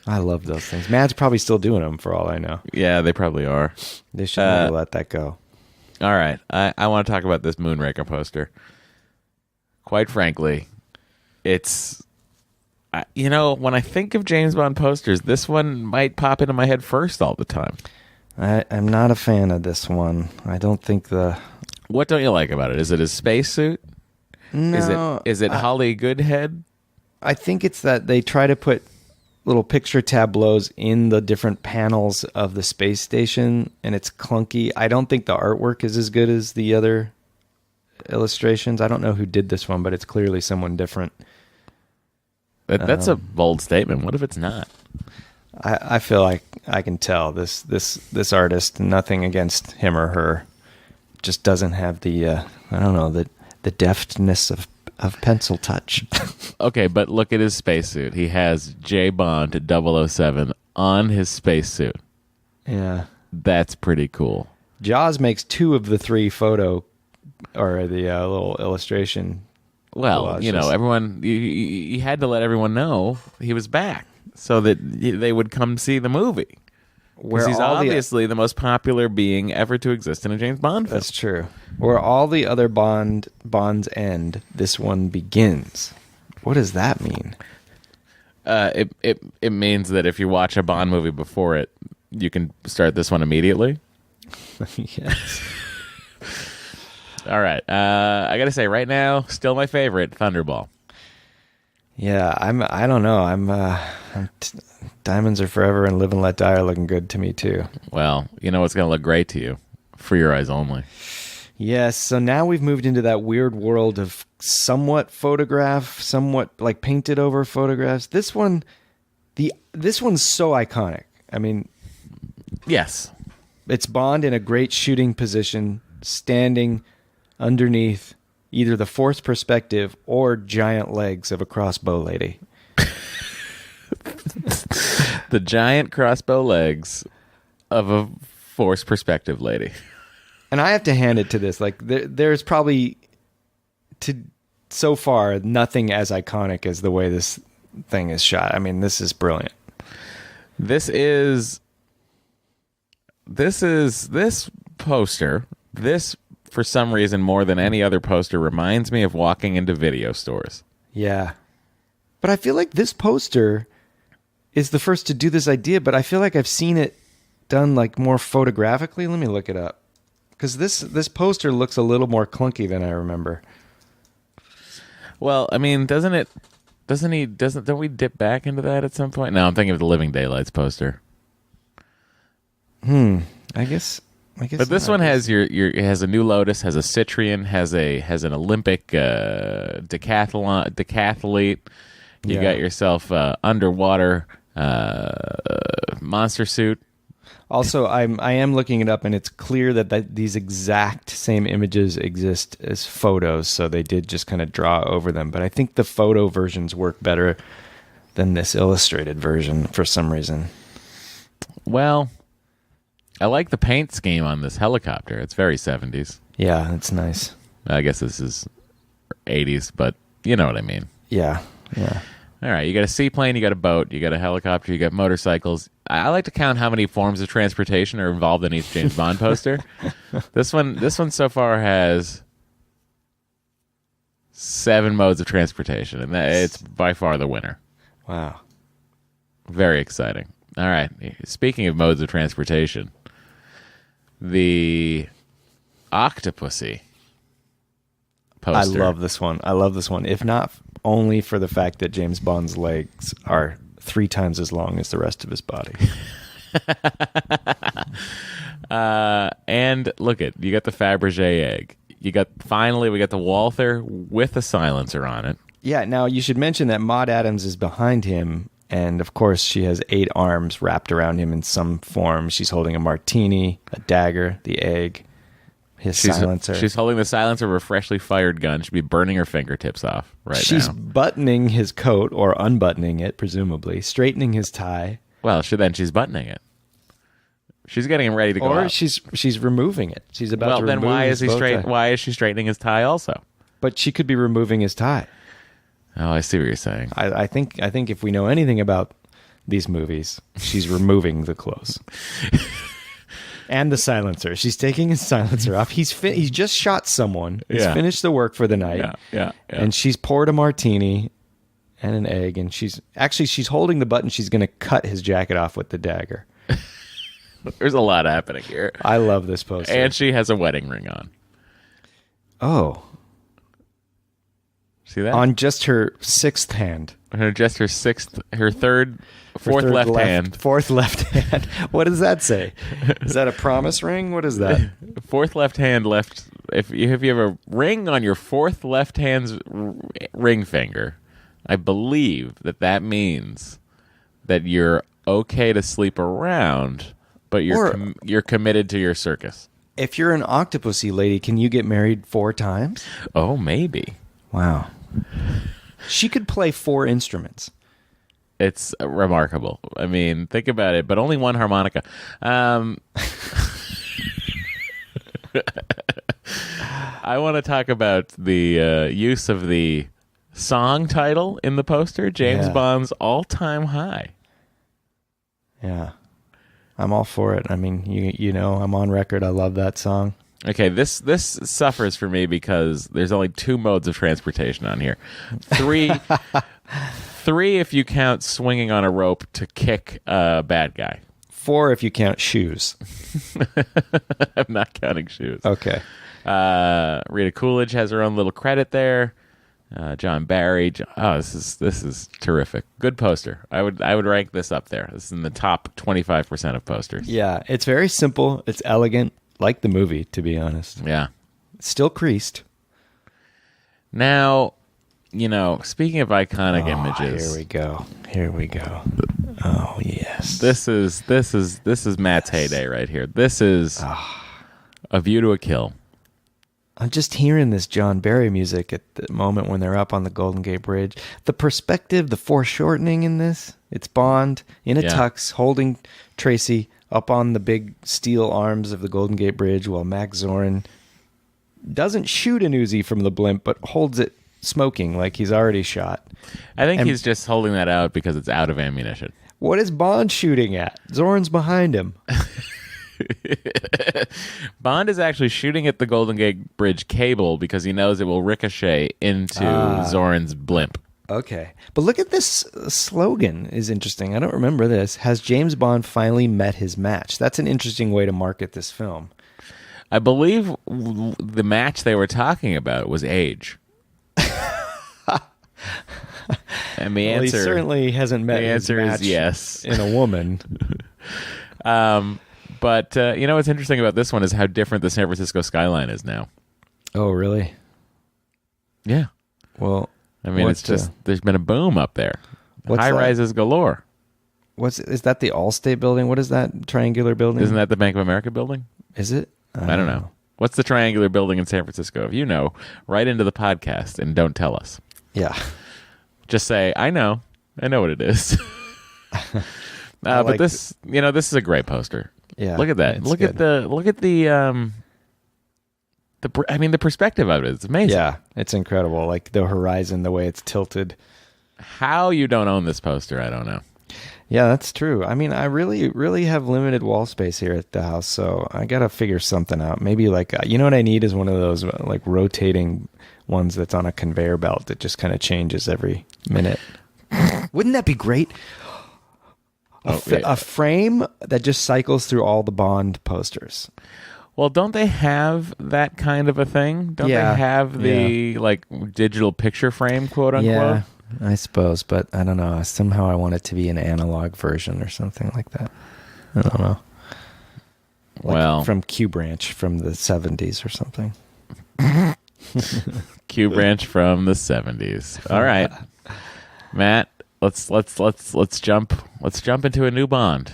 C: I love those things. Mad's probably still doing them for all I know.
B: Yeah, they probably are.
C: They should never let that go.
B: All right. I want to talk about this Moonraker poster. Quite frankly, it's... when I think of James Bond posters, this one might pop into my head first all the time.
C: I'm not a fan of this one. I don't think the...
B: What don't you like about it? Is it his spacesuit?
C: No.
B: Is it Holly Goodhead?
C: I think it's that they try to put little picture tableaus in the different panels of the space station, and it's clunky. I don't think the artwork is as good as the other illustrations. I don't know who did this one, but it's clearly someone different.
B: That's a bold statement. What if it's not?
C: I feel like I can tell this artist, nothing against him or her, just doesn't have the the deftness of pencil touch.
B: Okay, but look at his spacesuit. He has J. Bond 007 on his spacesuit.
C: Yeah.
B: That's pretty cool.
C: Jaws makes 2 of the 3 photo or the little illustration.
B: Well,
C: collages.
B: everyone, you had to let everyone know he was back so that they would come see the movie. Because he's obviously the most popular being ever to exist in a James Bond film.
C: That's true. Where all the other Bonds end, this one begins. What does that mean?
B: It means that if you watch a Bond movie before it, you can start this one immediately.
C: Yes.
B: All right. I got to say, right now, still my favorite, Thunderball.
C: Yeah, I don't know. Diamonds Are Forever and Live and Let Die are looking good to me too.
B: Well, you know what's going to look great to you? For Your Eyes Only.
C: Yes, so now we've moved into that weird world of somewhat photograph, somewhat like painted over photographs. This one's so iconic. I mean,
B: yes.
C: It's Bond in a great shooting position, standing underneath either the forced perspective or giant legs of a crossbow lady.
B: The giant crossbow legs of a forced perspective lady.
C: And I have to hand it to this. Like there's probably so far nothing as iconic as the way this thing is shot. I mean, this is brilliant.
B: This poster, for some reason more than any other poster, reminds me of walking into video stores.
C: Yeah. But I feel like this poster is the first to do this idea, but I feel like I've seen it done like more photographically. Let me look it up. Because this poster looks a little more clunky than I remember.
B: Well, I mean, don't we dip back into that at some point? No, I'm thinking of the Living Daylights poster.
C: I guess.
B: But this one has it has a new Lotus, has a Citrian, has an Olympic decathlete. You got yourself underwater monster suit.
C: Also, I am looking it up, and it's clear that these exact same images exist as photos, so they did just kind of draw over them. But I think the photo versions work better than this illustrated version for some reason.
B: Well, I like the paint scheme on this helicopter. It's very 70s.
C: Yeah, it's nice.
B: I guess this is 80s, but you know what I mean.
C: Yeah.
B: All right, you got a seaplane, you got a boat, you got a helicopter, you got motorcycles. I like to count how many forms of transportation are involved in each James Bond poster. This one so far has 7 modes of transportation, and it's by far the winner.
C: Wow.
B: Very exciting. All right, speaking of modes of transportation, the Octopussy poster.
C: I love this one. If not only for the fact that James Bond's legs are 3 times as long as the rest of his body.
B: And look you got the Fabergé egg. We got the Walther with a silencer on it.
C: Yeah, now you should mention that Maud Adams is behind him, and of course she has 8 arms wrapped around him in some form. She's holding a martini, a dagger, the egg, his silencer.
B: She's holding the silencer of a freshly fired gun. She'd be burning her fingertips off now.
C: She's buttoning his coat, or unbuttoning it, presumably, straightening his tie.
B: Well, she's buttoning it. She's getting him ready to go
C: Or
B: out.
C: she's removing it. She's about to remove
B: then why is
C: his bow tie.
B: Why is she straightening his tie also?
C: But she could be removing his tie.
B: Oh, I see what you're saying.
C: I think if we know anything about these movies. She's removing the clothes. And the silencer. She's taking his silencer off. He's just shot someone. He's finished the work for the night.
B: Yeah.
C: And she's poured a martini and an egg, and she's holding the button. She's going to cut his jacket off with the dagger.
B: There's a lot happening here.
C: I love this poster.
B: And she has a wedding ring on.
C: Oh.
B: See that?
C: On just her sixth hand.
B: Fourth left hand.
C: Fourth left hand. What does that say? Is that a promise ring? What is that?
B: Fourth left hand left. If you have a ring on your fourth left hand's ring finger, I believe that means that you're okay to sleep around, but you're committed to your circus.
C: If you're an Octopussy lady, can you get married 4 times?
B: Oh, maybe.
C: Wow. She could play 4 instruments.
B: It's remarkable. I mean, think about it, but only one harmonica. I want to talk about the use of the song title in the poster, James Bond's All-Time High.
C: Yeah. I'm all for it. I mean, you know, I'm on record. I love that song.
B: Okay, this suffers for me because there's only 2 modes of transportation on here. 3 if you count swinging on a rope to kick a bad guy.
C: 4 if you count shoes.
B: I'm not counting shoes.
C: Okay.
B: Rita Coolidge has her own little credit there. John Barry. This is terrific. Good poster. I would rank this up there. This is in the top 25% of posters.
C: Yeah, it's very simple. It's elegant, like the movie, to be honest.
B: Yeah.
C: It's still creased.
B: Now, you know, speaking of iconic images.
C: Here we go. Oh, yes.
B: This is Matt's heyday right here. This is A View to a Kill.
C: I'm just hearing this John Barry music at the moment when they're up on the Golden Gate Bridge. The perspective, the foreshortening in this, it's Bond in a tux holding Tracy up on the big steel arms of the Golden Gate Bridge while Max Zorin doesn't shoot an Uzi from the blimp, but holds it smoking like he's already shot.
B: I think he's just holding that out because it's out of ammunition.
C: What is Bond shooting at? Zorin's behind him.
B: Bond is actually shooting at the Golden Gate Bridge cable because he knows it will ricochet into Zorin's blimp.
C: Okay. But look at this slogan is interesting. I don't remember this. Has James Bond finally met his match? That's an interesting way to market this film.
B: I believe the match they were talking about was age. And the answer
C: he certainly hasn't met his match.
B: The answer is yes.
C: In a woman.
B: But you know what's interesting about this one is how different the San Francisco skyline is now.
C: Oh, really?
B: Yeah.
C: Well,
B: I mean, it's just there's been a boom up there. High rises galore.
C: Is that the Allstate building? What is that triangular building?
B: Isn't that the Bank of America building?
C: Is it?
B: I don't know. What's the triangular building in San Francisco? If you know, write into the podcast and don't tell us.
C: Yeah.
B: Just say, I know what it is. But this is a great poster.
C: Yeah.
B: Look at that. Look at the the perspective of it. It's amazing.
C: Yeah, it's incredible. Like the horizon, the way it's tilted.
B: How you don't own this poster, I don't know.
C: Yeah, that's true. I mean, I really, really have limited wall space here at the house, so I got to figure something out. Maybe what I need is one of those like rotating ones that's on a conveyor belt that just kind of changes every minute. Wouldn't that be great? A frame that just cycles through all the Bond posters.
B: Well, don't they have that kind of a thing? Don't they have the like digital picture frame, quote unquote?
C: Yeah, I suppose, but I don't know. Somehow I want it to be an analog version or something like that. I don't know. Like from Q Branch from the 70s or something.
B: Q Branch from the 70s. All right, Matt. Let's jump into a new Bond.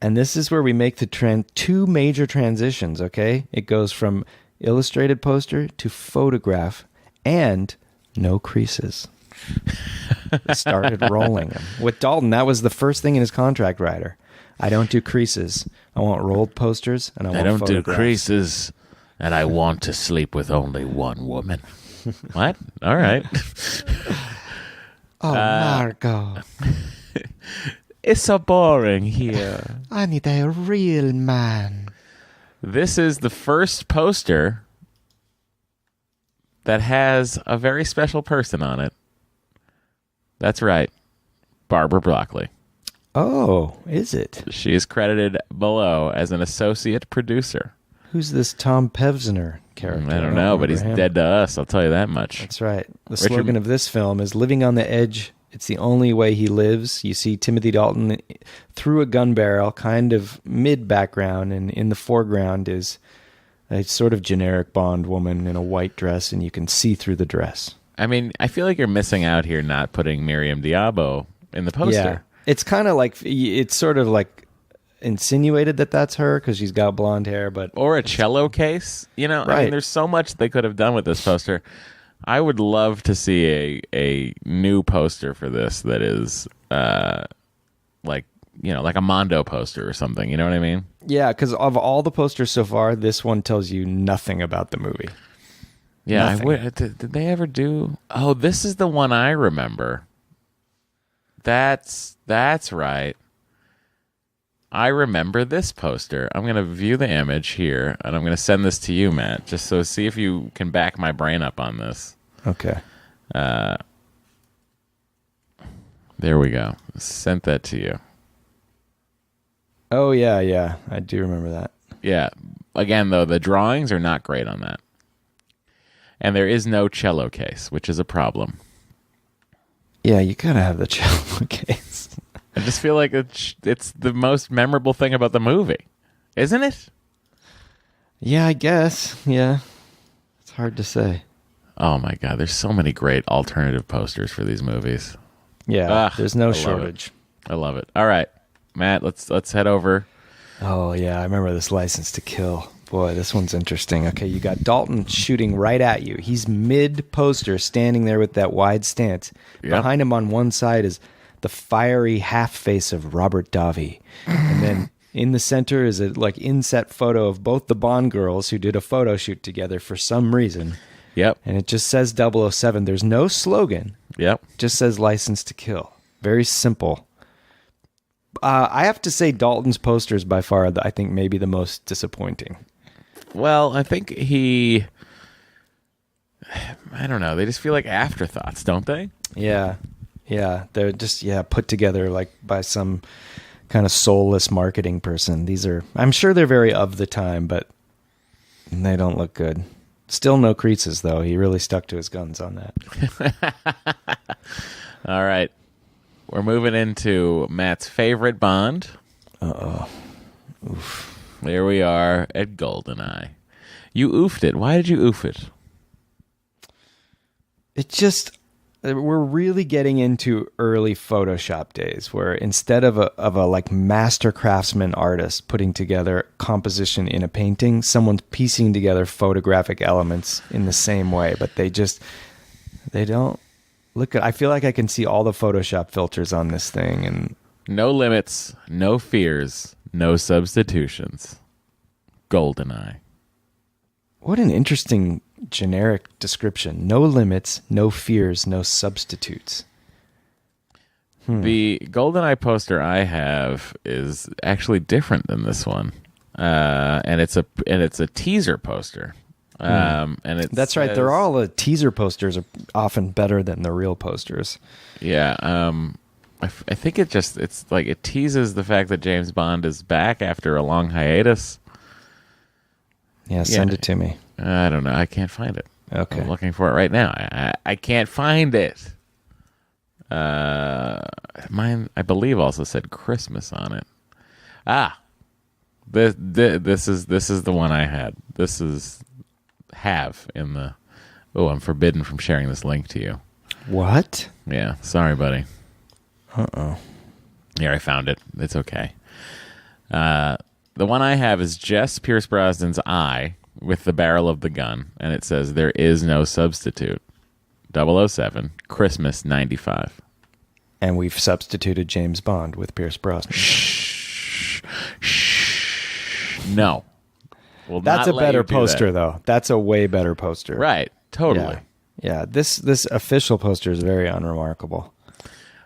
C: And this is where we make the 2 major transitions, okay? It goes from illustrated poster to photograph and no creases. It started rolling them. With Dalton, that was the first thing in his contract rider. I don't do creases. I want rolled posters and I don't
B: do creases, and I want to sleep with only one woman. What? All right.
C: Oh, Margot.
B: It's so boring here.
C: I need a real man.
B: This is the first poster that has a very special person on it. That's right. Barbara Broccoli.
C: Oh, is it?
B: She is credited below as an associate producer.
C: Who's this Tom Pevsner character?
B: I don't know, but he's dead to us. I'll tell you that much.
C: That's right. The slogan of this film is living on the edge. It's the only way he lives. You see Timothy Dalton through a gun barrel, kind of mid-background, and in the foreground is a sort of generic Bond woman in a white dress, and you can see through the dress.
B: I mean, I feel like you're missing out here not putting Miriam Diabo in the poster.
C: Yeah. It's kind of like, it's sort of like insinuated that that's her because she's got blonde hair, but
B: or a cello case. You know,
C: right.
B: I mean, there's so much they could have done with this poster. I would love to see a new poster for this that is like a Mondo poster or something. You know what I mean?
C: Yeah, because of all the posters so far, this one tells you nothing about the movie.
B: Yeah, did they ever do? Oh, this is the one I remember. That's right. I remember this poster. I'm going to view the image here, and I'm going to send this to you, Matt, just so see if you can back my brain up on this.
C: Okay.
B: There we go. Sent that to you.
C: Oh, yeah. I do remember that.
B: Yeah. Again, though, the drawings are not great on that. And there is no cello case, which is a problem.
C: Yeah, you gotta have the cello case.
B: I just feel like it's the most memorable thing about the movie, isn't it?
C: Yeah, I guess. Yeah. It's hard to say.
B: Oh my God, there's so many great alternative posters for these movies.
C: Yeah, there's no shortage.
B: I love it. All right, Matt, let's head over.
C: Oh yeah, I remember this License to Kill. Boy, this one's interesting. Okay, you got Dalton shooting right at you. He's mid-poster, standing there with that wide stance. Yep. Behind him on one side is the fiery half face of Robert Davi. And then in the center is a inset photo of both the Bond girls who did a photo shoot together for some reason.
B: Yep.
C: And it just says 007. There's no slogan.
B: Yep.
C: It just says License to Kill. Very simple. I have to say Dalton's poster is by far, I think, maybe the most disappointing.
B: Well, I think I don't know. They just feel like afterthoughts, don't they?
C: Yeah. They're just, put together by some kind of soulless marketing person. I'm sure they're very of the time, but they don't look good. Still no creases, though. He really stuck to his guns on that.
B: All right. We're moving into Matt's favorite Bond.
C: Uh-oh. Oof.
B: There we are at GoldenEye. You oofed it. Why did you oof it?
C: We're really getting into early Photoshop days where instead of a master craftsman artist putting together composition in a painting, someone's piecing together photographic elements in the same way, but they don't look at. I feel like I can see all the Photoshop filters on this thing, and
B: no limits, no fears, no substitutions. GoldenEye.
C: What an interesting generic description. No limits, no fears, no substitutes.
B: The GoldenEye poster I have is actually different than this one, and it's a teaser poster. And
C: that's right. They're all the teaser posters are often better than the real posters.
B: Yeah. I think it's like it teases the fact that James Bond is back after a long hiatus.
C: Yeah, send it to me.
B: I don't know. I can't find it.
C: Okay.
B: I'm looking for it right now. I can't find it. Mine, I believe, also said Christmas on it. This is the one I had. This is in the. Oh, I'm forbidden from sharing this link to you.
C: What?
B: Yeah, sorry, buddy.
C: Uh-oh.
B: Here, I found it. It's okay. The one I have is just Pierce Brosnan's eye with the barrel of the gun, and it says, "There is no substitute." 007, Christmas 95.
C: And we've substituted James Bond with Pierce Brosnan.
B: Shh. No.
C: That's a better poster, though. That's a way better poster.
B: Right. Totally.
C: Yeah. This official poster is very unremarkable.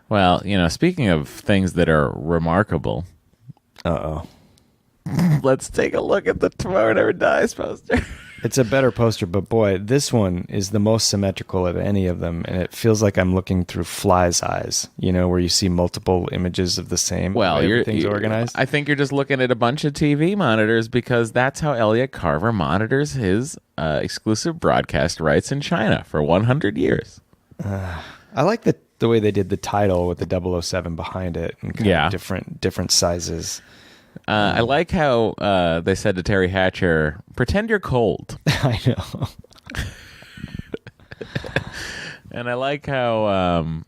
B: Well, speaking of things that are remarkable, let's take a look at the Tomorrow Never Dies poster.
C: It's a better poster, but boy, this one is the most symmetrical of any of them, and it feels like I'm looking through fly's eyes, where you see multiple images of the same.
B: Well,
C: everything's organized.
B: I think you're just looking at a bunch of TV monitors because that's how Elliot Carver monitors his exclusive broadcast rights in China for 100 years.
C: I like the way they did the title with the 007 behind it and kind of different sizes.
B: I like how they said to Terry Hatcher, pretend you're cold.
C: I know.
B: And I like how,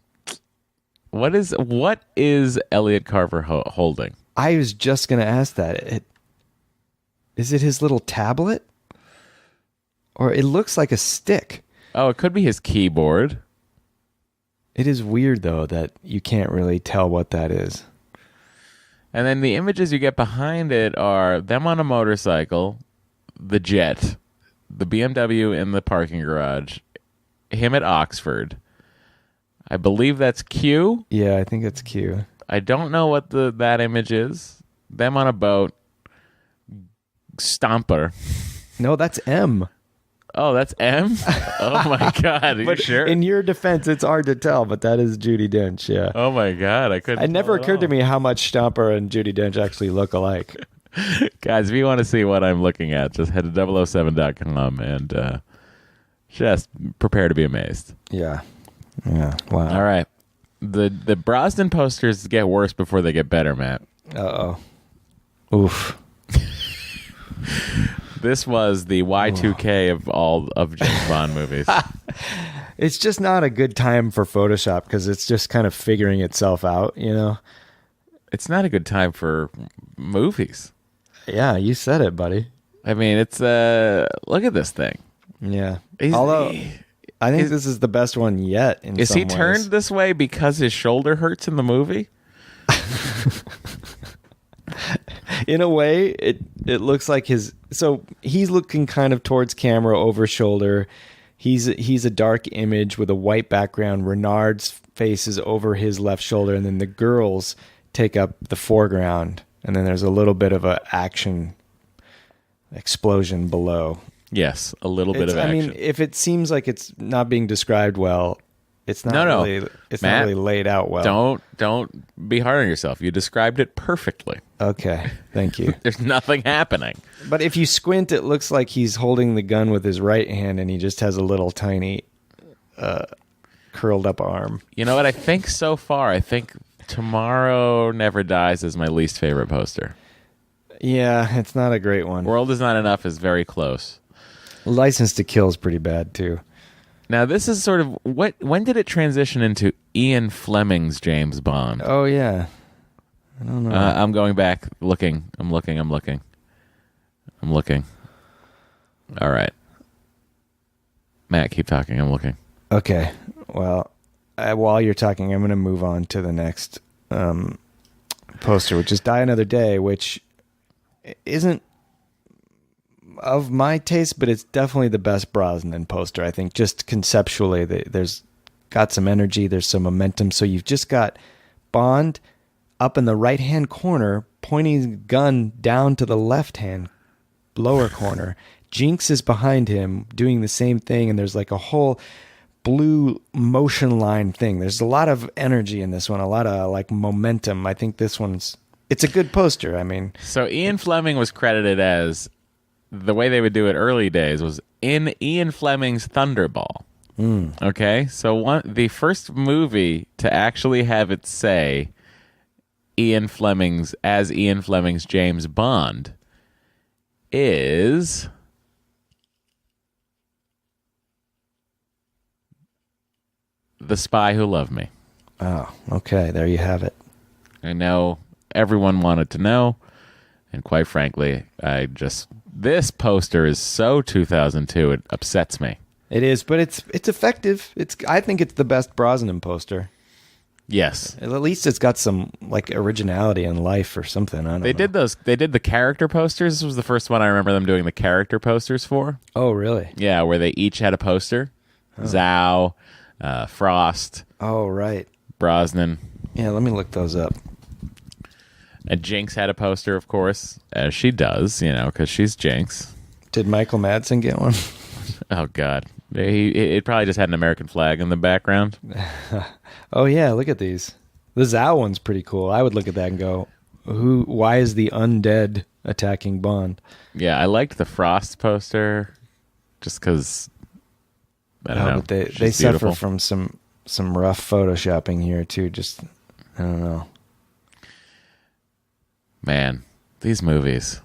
B: what is Elliot Carver holding?
C: I was just going to ask that. Is it his little tablet? Or it looks like a stick.
B: Oh, it could be his keyboard.
C: It is weird, though, that you can't really tell what that is.
B: And then the images you get behind it are them on a motorcycle, the jet, the BMW in the parking garage, him at Oxford. I believe that's Q.
C: Yeah, I think it's Q.
B: I don't know what that image is. Them on a boat. Stomper.
C: No, that's M.
B: Oh, that's M? Oh, my God. Are you sure?
C: In your defense, it's hard to tell, but that is Judi Dench, yeah.
B: Oh, my God. I couldn't.
C: It never occurred to me how much Stomper and Judi Dench actually look alike.
B: Guys, if you want to see what I'm looking at, just head to 007.com and just prepare to be amazed.
C: Yeah. Yeah. Wow.
B: All right. The Brosnan posters get worse before they get better, Matt.
C: Uh-oh. Oof.
B: This was the Y2K of all of James Bond movies.
C: It's just not a good time for Photoshop because it's just kind of figuring itself out,
B: It's not a good time for movies.
C: Yeah, you said it, buddy.
B: I mean, it's look at this thing.
C: Yeah. Although I think this is the best one yet.
B: Is he turned this way because his shoulder hurts in the movie?
C: In a way, it looks like so he's looking kind of towards camera over shoulder. He's a dark image with a white background. Renard's face is over his left shoulder, and then the girls take up the foreground, and then there's a little bit of a action explosion below.
B: Yes, a little bit of action.
C: I mean, if it seems like it's not being described well, it's not really. It's
B: Matt,
C: not really laid out well.
B: Don't be hard on yourself. You described it perfectly.
C: Okay, thank you.
B: There's nothing happening.
C: But if you squint, it looks like he's holding the gun with his right hand, and he just has a little tiny, curled up arm.
B: You know what? I think so far, Tomorrow Never Dies is my least favorite poster.
C: Yeah, it's not a great one.
B: World Is Not Enough is very close.
C: License to Kill is pretty bad too.
B: Now, this is sort of when did it transition into Ian Fleming's James Bond?
C: Oh, yeah. I don't know.
B: I'm going back, looking. I'm looking. All right. Matt, keep talking. I'm looking.
C: Okay. Well, while you're talking, I'm going to move on to the next poster, which is Die Another Day, which isn't of my taste, but it's definitely the best Brosnan poster. I think just conceptually, there's got some energy, there's some momentum. So you've just got Bond up in the right-hand corner, pointing the gun down to the left-hand lower corner. Jinx is behind him doing the same thing, and there's like a whole blue motion line thing. There's a lot of energy in this one, a lot of like momentum. I think it's a good poster. I mean,
B: so Ian Fleming was credited as, the way they would do it early days was in Ian Fleming's Thunderball. Okay, so the first movie to actually have it say Ian Fleming's James Bond is The Spy Who Loved Me.
C: oh, okay, there you have it.
B: I know everyone wanted to know, and quite frankly, this poster is so 2002, it upsets me.
C: It is, but it's effective. I think it's the best Brosnan poster.
B: Yes.
C: At least it's got some like originality and life or something. I don't know.
B: They did the character posters. This was the first one I remember them doing the character posters for.
C: Oh, really?
B: Yeah, where they each had a poster. Zhao, Frost.
C: Oh, right.
B: Brosnan.
C: Yeah, let me look those up.
B: And Jinx had a poster, of course, as she does, because she's Jinx.
C: Did Michael Madsen get one?
B: Oh, God. It probably just had an American flag in the background.
C: Oh, yeah, look at these. The Zhao one's pretty cool. I would look at that and go, why is the undead attacking Bond?
B: Yeah, I liked the Frost poster just because, I don't know.
C: But they suffer from some rough photoshopping here, too. Just, I don't know.
B: Man, these movies.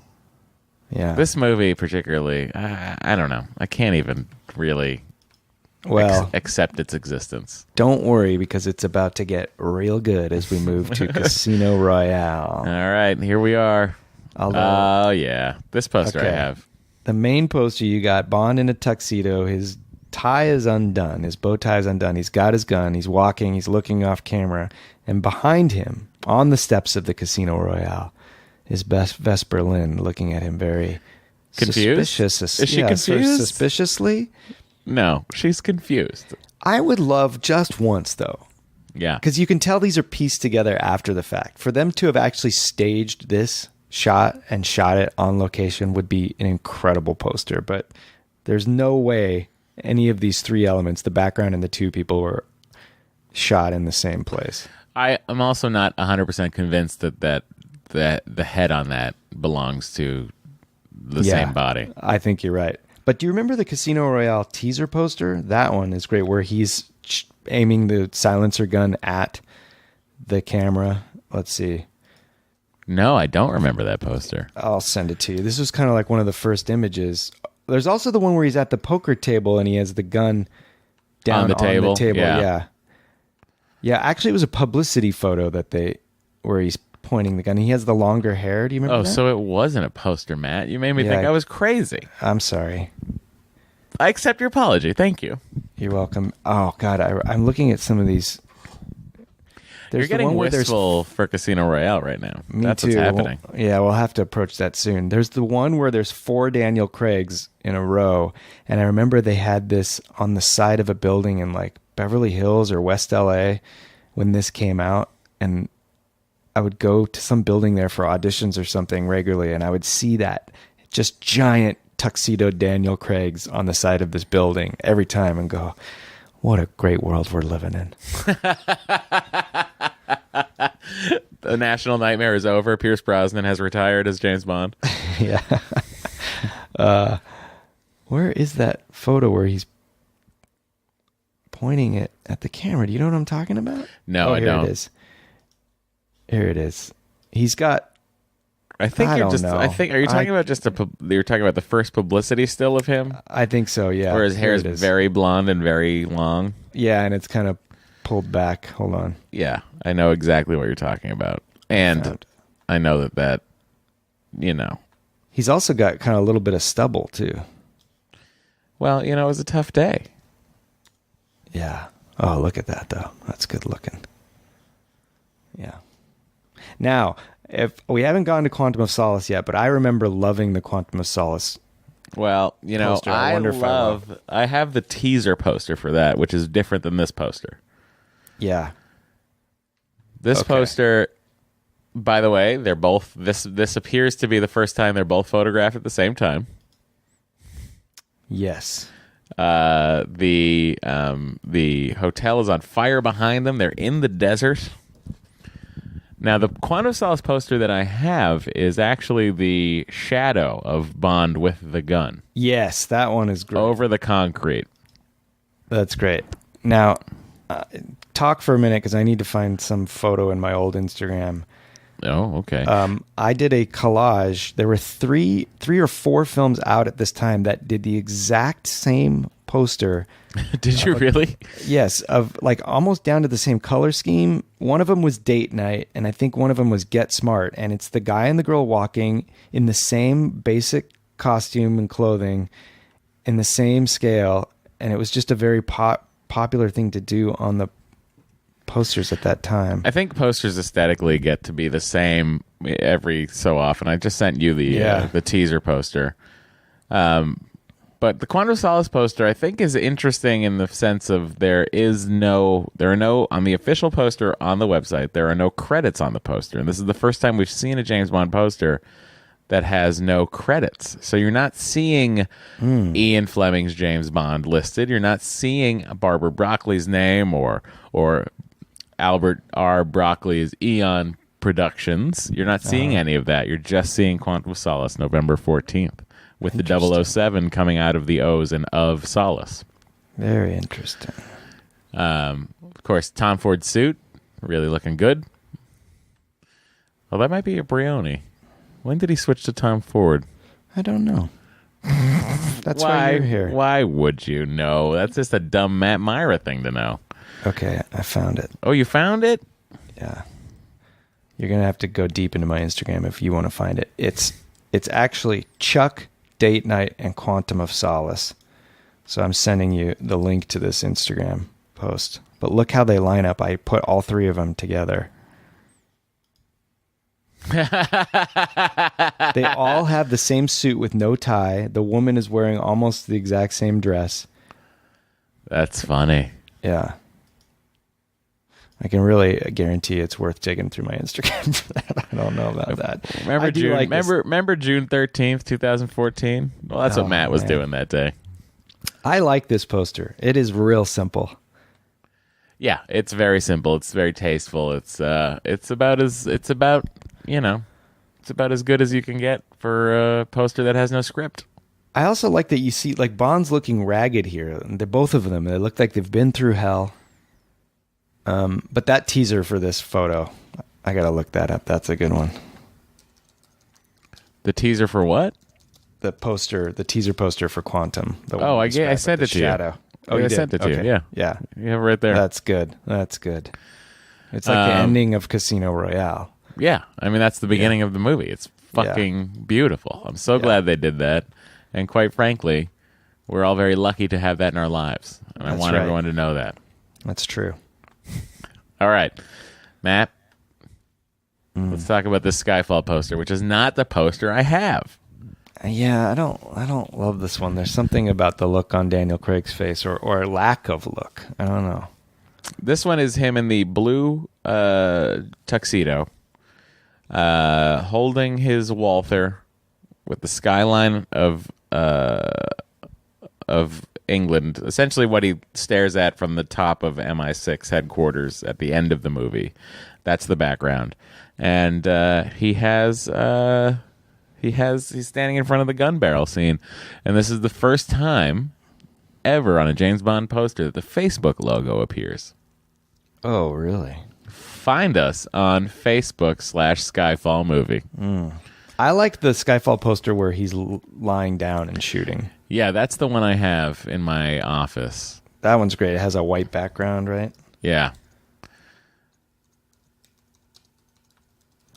C: Yeah.
B: This movie particularly, I don't know. I can't even really accept its existence.
C: Don't worry, because it's about to get real good as we move to Casino Royale.
B: All right, here we are. Oh, yeah. This poster I have.
C: The main poster, you got Bond in a tuxedo. His tie is undone. His bow tie is undone. He's got his gun. He's walking. He's looking off camera. And behind him, on the steps of the Casino Royale, is Vesper Lynn looking at him very
B: confused.
C: Suspicious.
B: Is she confused?
C: Sort of suspiciously.
B: No, she's confused.
C: I would love just once, though.
B: Yeah.
C: Because you can tell these are pieced together after the fact. For them to have actually staged this shot and shot it on location would be an incredible poster. But there's no way any of these three elements, the background and the two people, were shot in the same place.
B: I am also not 100% convinced that the head on that belongs to the same body.
C: I think you're right. But do you remember the Casino Royale teaser poster? That one is great, where he's aiming the silencer gun at the camera. Let's see.
B: No, I don't remember that poster.
C: I'll send it to you. This was kind of like one of the first images. There's also the one where he's at the poker table and he has the gun down on the table. Yeah. Yeah, actually it was a publicity photo where he's pointing the gun. He has the longer hair. Do you remember that?
B: So it wasn't a poster, Matt. You made me think I was crazy.
C: I'm sorry.
B: I accept your apology. Thank you.
C: You're welcome. Oh, God. I'm looking at some of these.
B: You're getting wistful for Casino Royale right now. That's
C: too.
B: What's happening.
C: We'll have to approach that soon. There's the one where there's 4 Daniel Craigs in a row. And I remember they had this on the side of a building in like Beverly Hills or West LA when this came out. And I would go to some building there for auditions or something regularly, and I would see that just giant tuxedo Daniel Craigs on the side of this building every time and go, what a great world we're living in.
B: The national nightmare is over. Pierce Brosnan has retired as James Bond.
C: Yeah. Where is that photo where he's pointing it at the camera? Do you know what I'm talking about?
B: No, I don't.
C: Here it is. Here it is. He's got.
B: I think
C: I
B: you're
C: don't
B: just.
C: know.
B: I think. Are you talking about just you're talking about the first publicity still of him,
C: I think so. Yeah.
B: where his hair
C: Here
B: is very blonde and very long?
C: Yeah, and it's kind of pulled back. Hold on.
B: Yeah, I know exactly what you're talking about, and I know that.
C: He's also got kind of a little bit of stubble too.
B: Well, it was a tough day.
C: Yeah. Oh, look at that though. That's good looking. Yeah. Now, if we haven't gone to Quantum of Solace yet, but I remember loving the Quantum of Solace.
B: Well,
C: poster.
B: I have the teaser poster for that, which is different than this poster.
C: Yeah.
B: This poster, by the way, they're both this appears to be the first time they're both photographed at the same time.
C: Yes.
B: The hotel is on fire behind them. They're in the desert. Now, the Quantum of Solace poster that I have is actually the shadow of Bond with the gun.
C: Yes, that one is great.
B: Over the concrete.
C: That's great. Now, talk for a minute because I need to find some photo in my old Instagram.
B: Oh, okay.
C: I did a collage. There were three or four films out at this time that did the exact same poster.
B: Did you really?
C: Yes, of like almost down to the same color scheme. One of them was Date Night, and I think one of them was Get Smart. And it's the guy and the girl walking in the same basic costume and clothing, in the same scale. And it was just a very popular thing to do on the posters at that time.
B: I think posters aesthetically get to be the same every so often. I just sent you the teaser poster. But But the Quantum of Solace poster, I think, is interesting in the sense of there are no, on the official poster on the website, there are no credits on the poster. And this is the first time we've seen a James Bond poster that has no credits. So you're not seeing Ian Fleming's James Bond listed. You're not seeing Barbara Broccoli's name or Albert R. Broccoli's Eon Productions. You're not seeing any of that. You're just seeing Quantum of Solace, November 14th, with the 007 coming out of the O's and of Solace.
C: Very interesting.
B: Of course, Tom Ford's suit, really looking good. Well, that might be a Brioni. When did he switch to Tom Ford?
C: I don't know. That's why you're here.
B: Why would you know? That's just a dumb Matt Myra thing to know.
C: Okay, I found it.
B: Oh, you found it?
C: Yeah. You're going to have to go deep into my Instagram if you want to find it. It's actually Chuck, Date Night, and Quantum of Solace. So I'm sending you the link to this Instagram post. But look how they line up. I put all three of them together. They all have the same suit with no tie. The woman is wearing almost the exact same dress.
B: That's funny.
C: Yeah. I can really guarantee it's worth digging through my Instagram for that. I don't know about that.
B: Remember June 13th, 2014? Well, that's what Matt was doing that day.
C: I like this poster. It is real simple.
B: Yeah, it's very simple. It's very tasteful. It's about as good as you can get for a poster that has no script.
C: I also like that you see like Bond's looking ragged here. They're both of them. They look like they've been through hell. But that teaser for this photo, I gotta look that up. That's a good one.
B: The teaser for what?
C: The teaser poster for Quantum.
B: I sent it to
C: shadow.
B: you.
C: Oh, you
B: I
C: did?
B: sent it to you. Yeah.
C: Yeah.
B: You have it right there.
C: That's good. It's like the ending of Casino Royale.
B: Yeah. I mean, that's the beginning of the movie. It's fucking beautiful. I'm so glad they did that. And quite frankly, we're all very lucky to have that in our lives. And I want everyone to know that.
C: That's true.
B: All right. Matt, let's talk about this Skyfall poster, which is not the poster I have.
C: Yeah, I don't love this one. There's something about the look on Daniel Craig's face or lack of look. I don't know.
B: This one is him in the blue tuxedo, holding his Walther with the skyline of England, essentially what he stares at from the top of MI6 headquarters at the end of the movie. That's the background. And he's standing in front of the gun barrel scene. And this is the first time ever on a James Bond poster that the Facebook logo appears.
C: Oh, really?
B: Find us on Facebook/Skyfall Movie.
C: I like the Skyfall poster where he's lying down and shooting.
B: Yeah, that's the one I have in my office.
C: That one's great. It has a white background, right?
B: Yeah.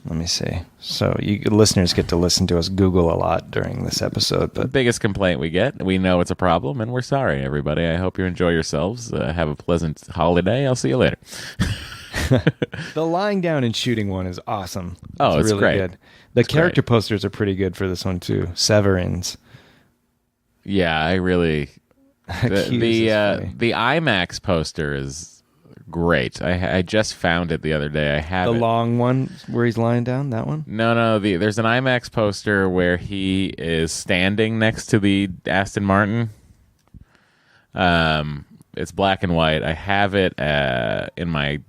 C: Let me see. So you listeners get to listen to us Google a lot during this episode. But
B: the biggest complaint we get, we know it's a problem, and we're sorry, everybody. I hope you enjoy yourselves. Have a pleasant holiday. I'll see you later.
C: The lying down and shooting one is awesome.
B: It's
C: really
B: great.
C: Good. The character posters are pretty good for this one, too. Severins.
B: Yeah, I really... the IMAX poster is great. I just found it the other day. I have
C: the long one where he's lying down. That one?
B: No. There's an IMAX poster where he is standing next to the Aston Martin. It's black and white. I have it in my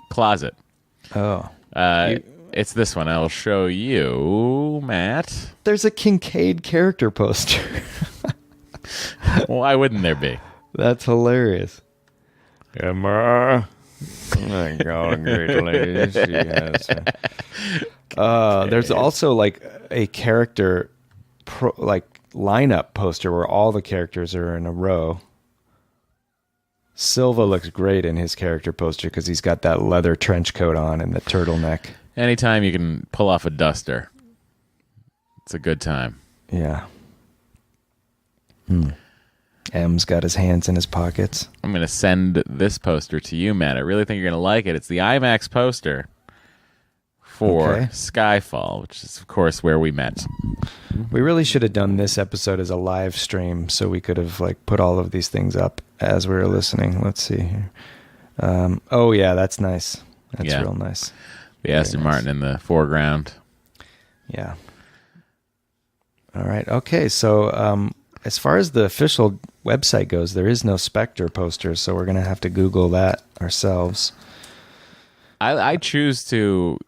B: closet.
C: Oh.
B: It's this one. I'll show you, Matt.
C: There's a Kincaid character poster.
B: Why wouldn't there be?
C: That's hilarious. Emma. My God, great lady. She has. There's also like a character lineup poster where all the characters are in a row. Silva looks great in his character poster because he's got that leather trench coat on and the turtleneck.
B: Anytime you can pull off a duster, it's a good time.
C: Yeah. M's got his hands in his pockets.
B: I'm going to send this poster to you, Matt. I really think you're going to like it. It's the IMAX poster for
C: Okay.
B: Skyfall, which is, of course, where we met.
C: We really should have done this episode as a live stream, so we could have like put all of these things up as we were listening. Let's see here. Oh yeah, that's nice. That's real nice.
B: The Aston Martin in the foreground.
C: Yeah. All right. Okay. So as far as the official website goes, there is no Spectre poster, so we're going to have to Google that ourselves.
B: I choose to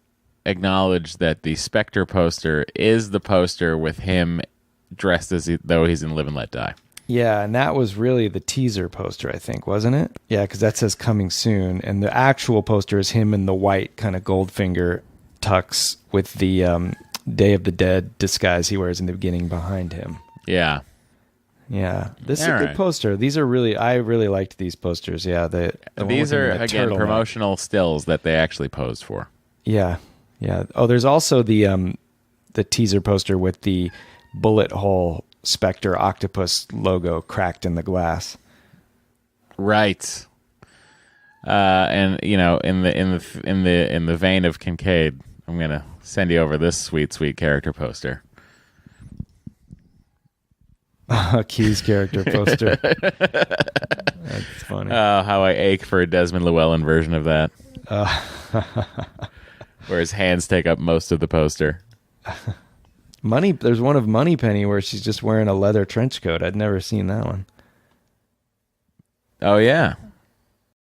B: acknowledge that the Spectre poster is the poster with him dressed as though he's in Live and Let Die.
C: Yeah, and that was really the teaser poster, I think, wasn't it? Yeah, because that says coming soon, and the actual poster is him in the white kind of Goldfinger tux with the Day of the Dead disguise he wears in the beginning behind him.
B: Yeah.
C: Yeah, this is a good poster. These are I really liked these posters. Yeah,
B: these are again promotional stills that they actually posed for.
C: Yeah, yeah. Oh, there's also the teaser poster with the bullet hole Spectre octopus logo cracked in the glass.
B: Right. And you know, in the vein of Kincaid, I'm gonna send you over this sweet character poster.
C: Key's character poster. That's funny.
B: Oh, how I ache for a Desmond Llewellyn version of that. Where his hands take up most of the poster.
C: There's one of Moneypenny where she's just wearing a leather trench coat. I'd never seen that one.
B: Oh, yeah.